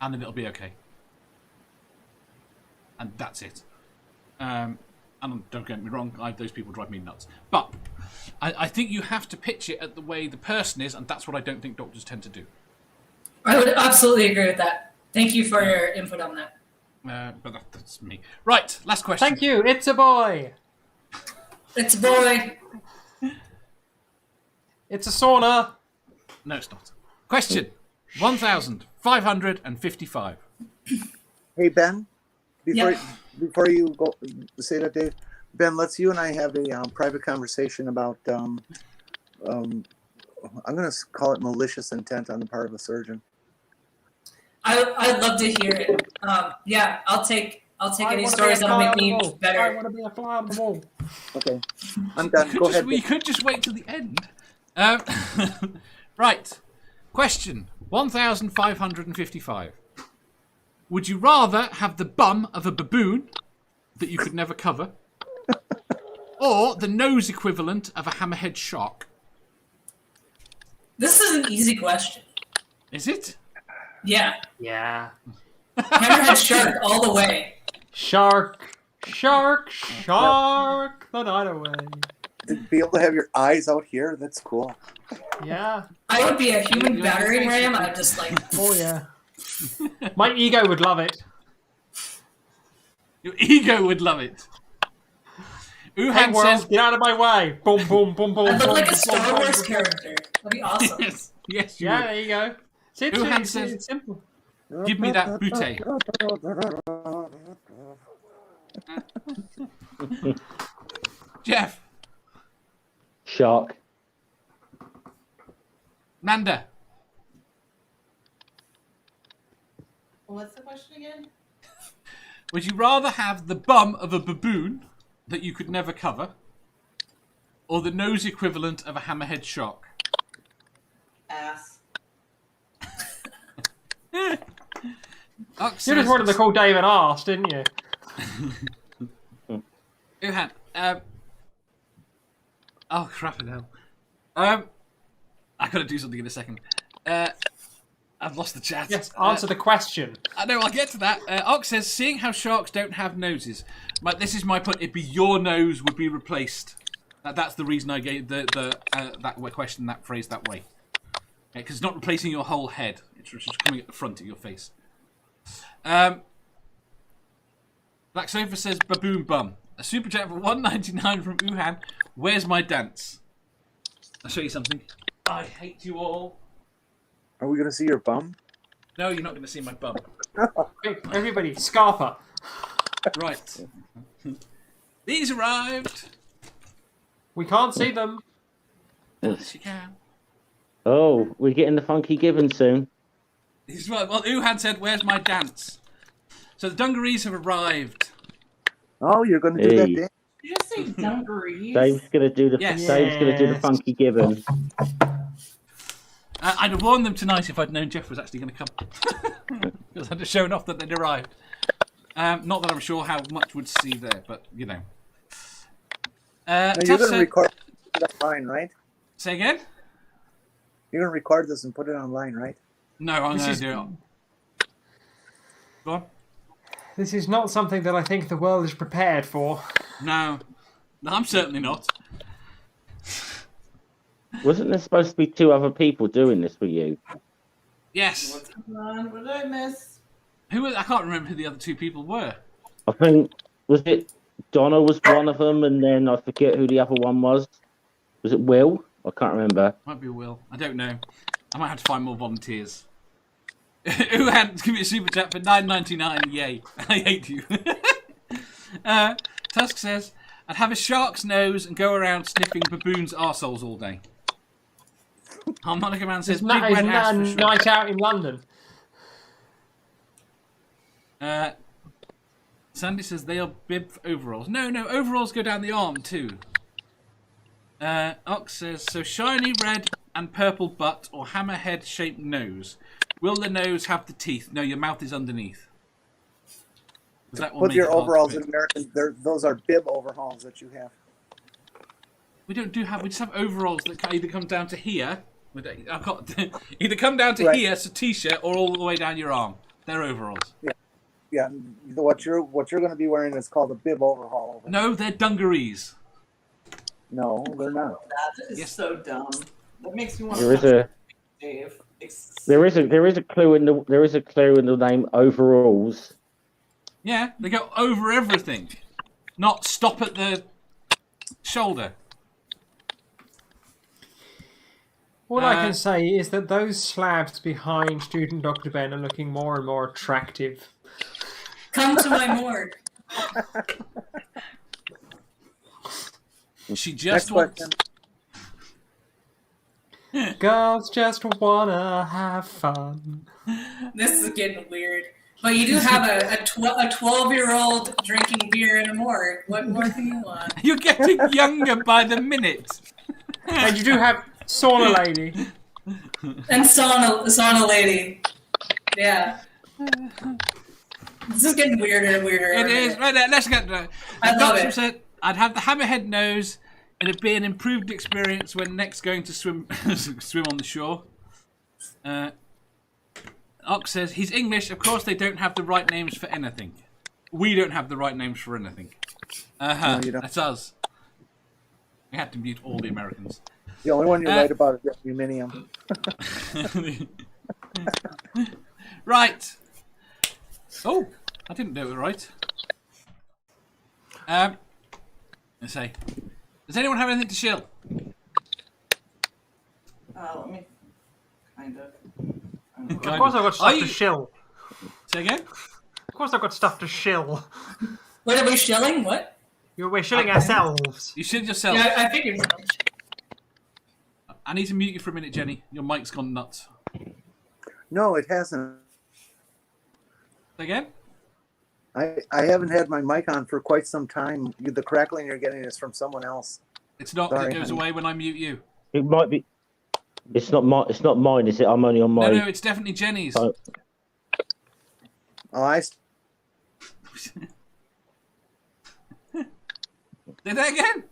and then it'll be okay, and that's it. And don't get me wrong, those people drive me nuts. But I think you have to pitch it at the way the person is, and that's what I don't think doctors tend to do. I would absolutely agree with that. Thank you for your input on that. But that's me. Right, last question. Thank you. It's a boy. It's a boy. It's a sauna. No, it's not. Question 1555. Hey Ben, Yeah. before you go say that, Dave, Ben, let's you and I have a private conversation about I'm going to call it malicious intent on the part of a surgeon. I'd love to hear it. Yeah, I'll take any stories that'll make me I better. want to be a fly on the wall. Okay, I'm done. Go ahead. We could just wait till the end. Right. Question 1555. Would you rather have the bum of a baboon that you could never cover, or the nose equivalent of a hammerhead shark? This is an easy question. Is it? Yeah. Yeah. Hammerhead shark all the way. Shark. The night away. To be able to have your eyes out here, that's cool. Yeah. I would be a human battering ram. I'd just like. Oh yeah. My ego would love it. Your ego would love it. Hey Uhan world, says, get out of my way. Boom, boom, boom, boom. I'd look boom, like a boom, Star boom, Wars boom. character. That'd be awesome. yes, you Yeah, would. there you go. See, Uhan it's says- simple. Give me that boutte. Jeff, Shark. Nanda, What's the question again? would you rather have the bum of a baboon that you could never cover, or the nose equivalent of a hammerhead shark? Ass. You just wanted to call David Arse, didn't you? Uhan, oh crap, hell. I gotta do something in a second. I've lost the chat. Yes, answer the question. I know, I'll get to that. Ox says, seeing how sharks don't have noses, this is my point. It'd be your nose would be replaced. That's the reason I gave that question, that phrase that way. Because it's not replacing your whole head. It's just coming at the front of your face. Black Sofa says, baboon bum. A super chat for 199 from Uhan. Where's my dance? I'll show you something. I hate you all. Are we going to see your bum? No, you're not going to see my bum. Hey, everybody, Scarpa. Right. These arrived. We can't see them. Yes, you can. Oh, we're getting the funky given soon. These arrived. Well, Uhan said, where's my dance? So the dungarees have arrived. Oh, you're going to do that Hey. dance? Did you just say dungarees? Dave's gonna do the Yes. Dave's gonna do the funky given. I'd have warned them tonight if I'd known Jeff was actually going to come. Because I'd have shown off that they'd arrived. Not that I'm sure how much would see there, but, you know. Now, Tuff you're going to said- record it online, right? Say again? You're going to record this and put it online, right? No, I'm This going is- to do it. Go on. This is not something that I think the world is prepared for. No, I'm certainly not. Wasn't there supposed to be 2 other people doing this with you? Yes. What's going on? What did I miss? I can't remember who the other 2 people were. I think was it Donna was one of them, and then I forget who the other one was. Was it Will? I can't remember. Might be Will. I don't know. I might have to find more volunteers. Who had give me a super chat for $9.99? Yay! I hate you. Tusk says, "I'd have a shark's nose and go around sniffing baboons' arseholes all day." Harmonica Man says, Isn't "Big that, red isn't that ass a for sure." night out in London? Sandy says they are bib overalls. No, overalls go down the arm too. Ox says, "So shiny red and purple butt or hammerhead shaped nose. Will the nose have the teeth?" No, your mouth is underneath. That will Put make your it hard to overalls fit. in American. Those are bib overalls that you have. We just have overalls that either come down to here. I've got either come down to Right. here, it's a t-shirt, or all the way down your arm. They're overalls. Yeah, what you're going to be wearing is called a bib overhaul. Over No, they're dungarees. No, they're not. That is Yes. so dumb. That makes me want There is to a Dave. there is a clue in the name overalls. Yeah, they go over everything, not stop at the shoulder. All I can say is that those slabs behind Student Dr. Ben are looking more and more attractive. Come to my morgue. She Next just wants. question. Girls just wanna have fun. This is getting weird. But you do have a 12-year-old drinking beer in a morgue. What more can you want? You're getting younger by the minute. And you do have Sauna Lady. And sauna lady. Yeah. This is getting weirder and weirder. It is. Right there, let's get to it. I love it. Said, "I'd have the hammerhead nose. It'd be an improved experience when next going to swim swim on the shore." Ox says, "He's English. Of course they don't have the right names for anything. We don't have the right names for anything." No, you don't. That's us. We had to mute all the Americans. The only one you're right about is aluminium. Right. Oh, I didn't do it right. Let's say, does anyone have anything to shill? Let me kind of. Of course I've got stuff to shill. Say again? Of course I've got stuff to shill. What are we shilling? What? We're shilling ourselves. You shill yourself. Yeah, I figured so. I need to mute you for a minute, Jenny. Your mic's gone nuts. No, it hasn't. Say again? I haven't had my mic on for quite some time. The crackling you're getting is from someone else. It's not. Sorry, It goes honey. away when I mute you. It might be. It's not mine, is it? I'm only on my. No, it's definitely Jenny's. Oh. Oh, I. Say that again?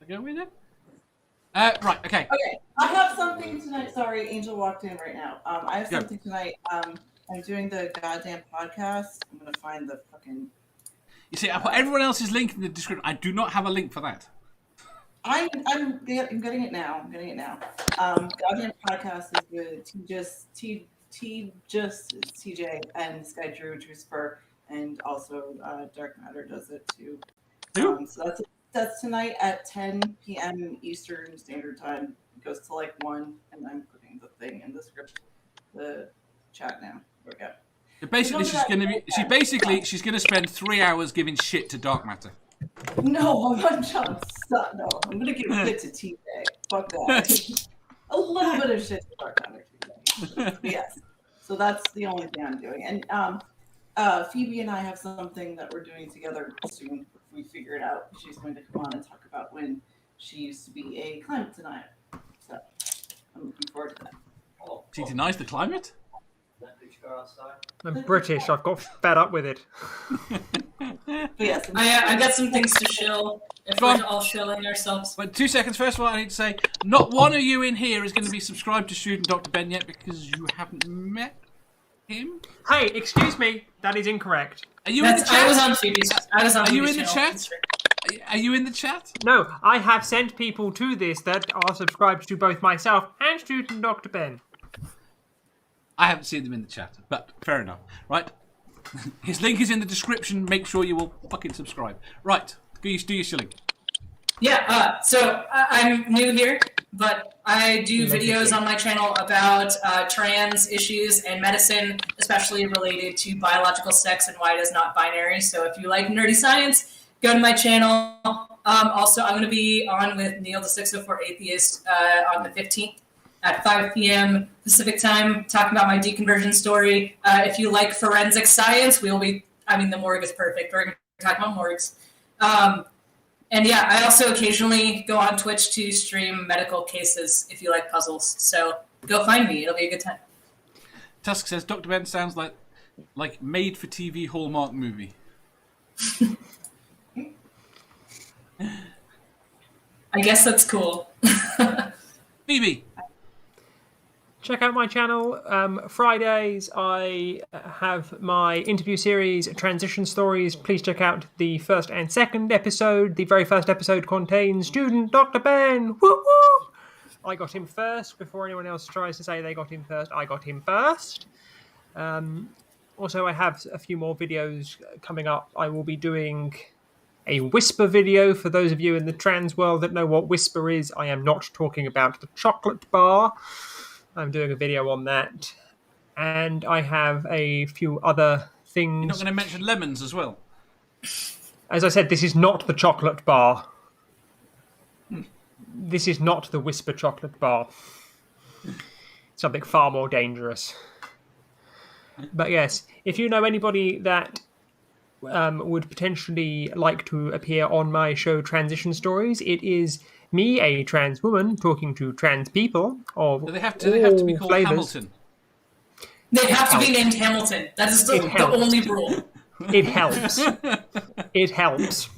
Go with it. Right. Okay. Okay, I have something tonight. Sorry, Angel walked in right now. I have Go. something tonight. I'm doing the goddamn podcast. I'm gonna find the fucking. You see, I put everyone else's link in the description. I do not have a link for that. I'm getting it now. I'm getting it now. Goddamn podcast is with TJ and Sky Drew Spur, and also Dark Matter does it too. Who? So that's tonight at 10 p.m. Eastern Standard Time. It goes to like 1, and I'm putting the thing in the chat now. There we go. So basically, she's gonna spend 3 hours giving shit to Dark Matter. No, I'm gonna give shit to TJ. Fuck that. A little bit of shit to Dark Matter TJ. Yes. So that's the only thing I'm doing. And Phoebe and I have something that we're doing together soon. If we figure it out, she's going to come on and talk about when she used to be a climate denier. So I'm looking forward to that. She denies the climate? I'm British. I've got fed up with it. But yes, I got some things to shill. If Go on. we're all shilling ourselves. But 2 seconds. First of all, I need to say, not one of you in here is going to be subscribed to Student Dr. Ben yet because you haven't met him. Hey, excuse me. That is incorrect. Are you in the I chat? was on Phoebe's. I was on Are you Phoebe's in the channel. chat? Are you in the chat? No, I have sent people to this that are subscribed to both myself and Student Dr. Ben. I haven't seen them in the chat, but fair enough. Right. His link is in the description. Make sure you will fucking subscribe. Right. Do your shilling. Yeah, so I'm new here, but I do videos on my channel about trans issues and medicine, especially related to biological sex and why it is not binary. So if you like nerdy science, go to my channel. Also, I'm going to be on with Neil the 604 Atheist on the 15th at 5 p.m. Pacific time, talking about my deconversion story. If you like forensic science, the morgue is perfect. We're going to talk about morgues. And yeah, I also occasionally go on Twitch to stream medical cases if you like puzzles. So go find me. It'll be a good time. Tusk says Dr. Ben sounds like made-for-TV Hallmark movie. I guess that's cool. Phoebe. Check out my channel. Fridays, I have my interview series, Transition Stories. Please check out the first and second episode. The very first episode contains student Dr. Ben. Woo woo! I got him first. Before anyone else tries to say they got him first, I got him first. Also, I have a few more videos coming up. I will be doing a Whisper video. For those of you in the trans world that know what Whisper is, I am not talking about the chocolate bar. I'm doing a video on that. And I have a few other things. You're not going to mention lemons as well? As I said, this is not the chocolate bar. This is not the Whisper chocolate bar. Something far more dangerous. But yes, if you know anybody that would potentially like to appear on my show Transition Stories, it is me, a trans woman, talking to trans people of Do they have to be called flavors. Hamilton? They have to be named Hamilton. That is the only rule. It helps. It helps.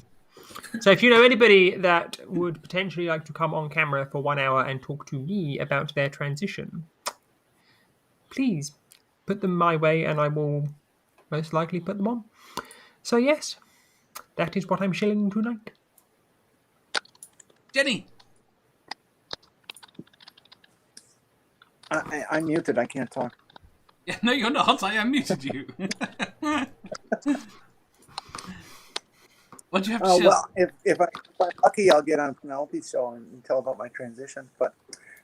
So if you know anybody that would potentially like to come on camera for 1 hour and talk to me about their transition, please put them my way and I will most likely put them on. So yes, that is what I'm shilling tonight. Jenny. I'm muted. I can't talk. Yeah, no, you're not. I unmuted you. What do you have to say? Well, if I'm lucky, I'll get on Penelope's show and tell about my transition. But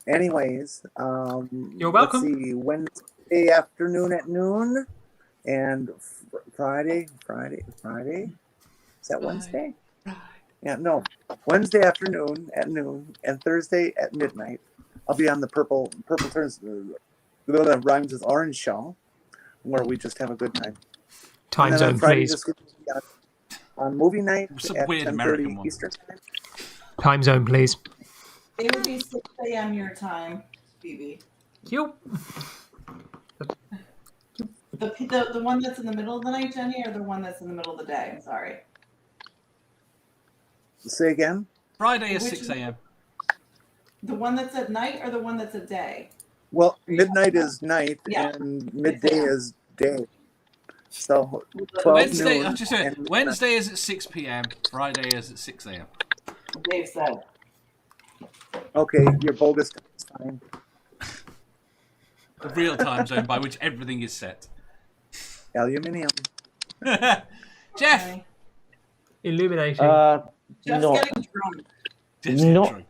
anyways, you're welcome. Let's see, Wednesday afternoon at noon, and Friday. Is that Wednesday? Yeah, no. Wednesday afternoon at noon and Thursday at midnight. I'll be on the Purple Turns Rhymes with Orange show, where we just have a good time. Time zone, please. On movie night at weird 10:30 Eastern time. Time zone, please. It would be 6 a.m. your time, Phoebe. You. The one that's in the middle of the night, Jenny, or the one that's in the middle of the day? I'm sorry. Say again? Friday is 6 a.m. The one that's at night or the one that's at day? Well, midnight is night, Yeah. and midday is day. So 12 Wednesday, noon I'll just say and Wednesday is at 6 p.m. Friday is at 6 a.m. Dave said. Okay, your bogus time is fine. The real time zone by which everything is set. Aluminium. Jeff. Illuminating. Just Not, getting drunk. not.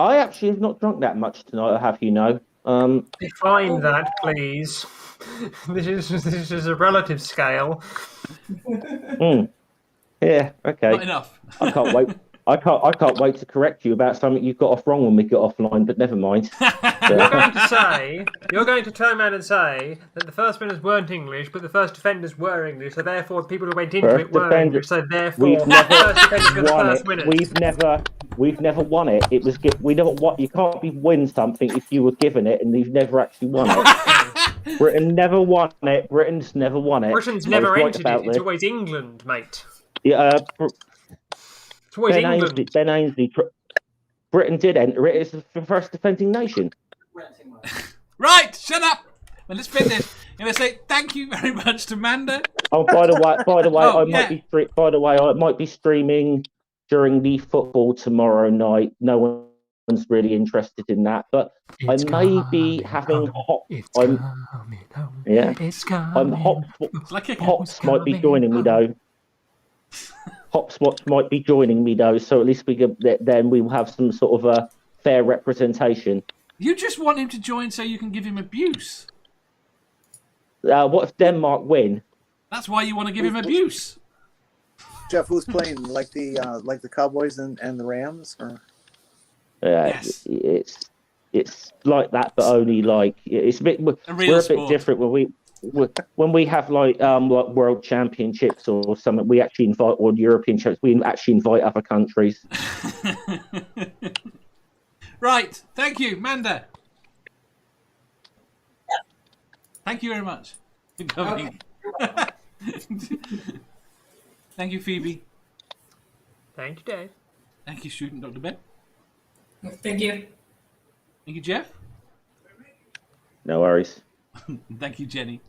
I actually have not drunk that much tonight. I have, you know. Define that, please. This is a relative scale. Yeah. Okay. Not enough. I can't wait. I can't wait to correct you about something you got off wrong when we get offline. But never mind. You're going to turn around and say that the first winners weren't English, but the first defenders were English. So therefore, the people who went into First it were defender- English. So therefore, We've never first defenders were the won first it. winners. We've never won it. It was we never what you can't be win something if you were given it and you've never actually won it. Britain never won it. Britain's never won it. Britain's I never was right entered about it. It's this. always England, mate. Yeah, It's always England. Ben Ainsley. Britain did enter it. It's the first defending nation. Right, shut up. Well, let's finish. I'm going to say thank you very much to Manda. Oh, by the way, Oh, I might be streaming during the football tomorrow night. No one one's really interested in that. But I may be having hop. I'm Hops might be joining me though. Hops might be joining me though, so at least then we will have some sort of a fair representation. You just want him to join so you can give him abuse. What if Denmark win? That's why you want to give him abuse. Jeff, who's playing? Like the Cowboys and the Rams? Or? Yes. It's like that, but only like it's a bit. We're a bit different when we have like world championships or something. We actually invite, or European championships. We actually invite other countries. Right. Thank you, Manda. Thank you very much for coming. Okay. Thank you, Phoebe. Thank you, Dave. Thank you, student Dr. Ben. Thank you. Thank you, Jeff. No worries. Thank you, Jenny.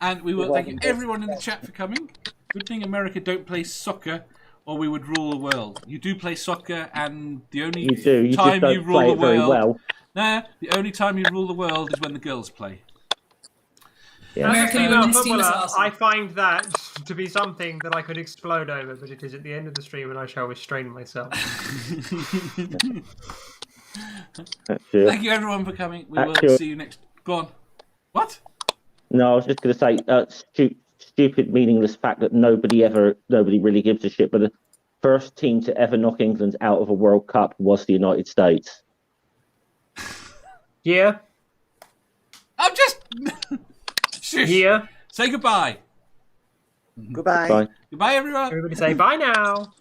And we will thank you everyone in the chat for coming. Good thing America don't play soccer, or we would rule the world. You do play soccer, and the only time you rule the world. No, the only time you rule the world is when the girls play. Yeah. As a female footballer, awesome. I find that to be something that I could explode over, but it is at the end of the stream and I shall restrain myself. Thank you everyone for coming. We will see you next. Go on. What? No, I was just going to say stupid, meaningless fact that nobody really gives a shit. But the first team to ever knock England out of a World Cup was the United States. Yeah. I'm just. Shush. Yeah. Say goodbye. Goodbye. Bye. Goodbye, everyone. Everybody say bye now.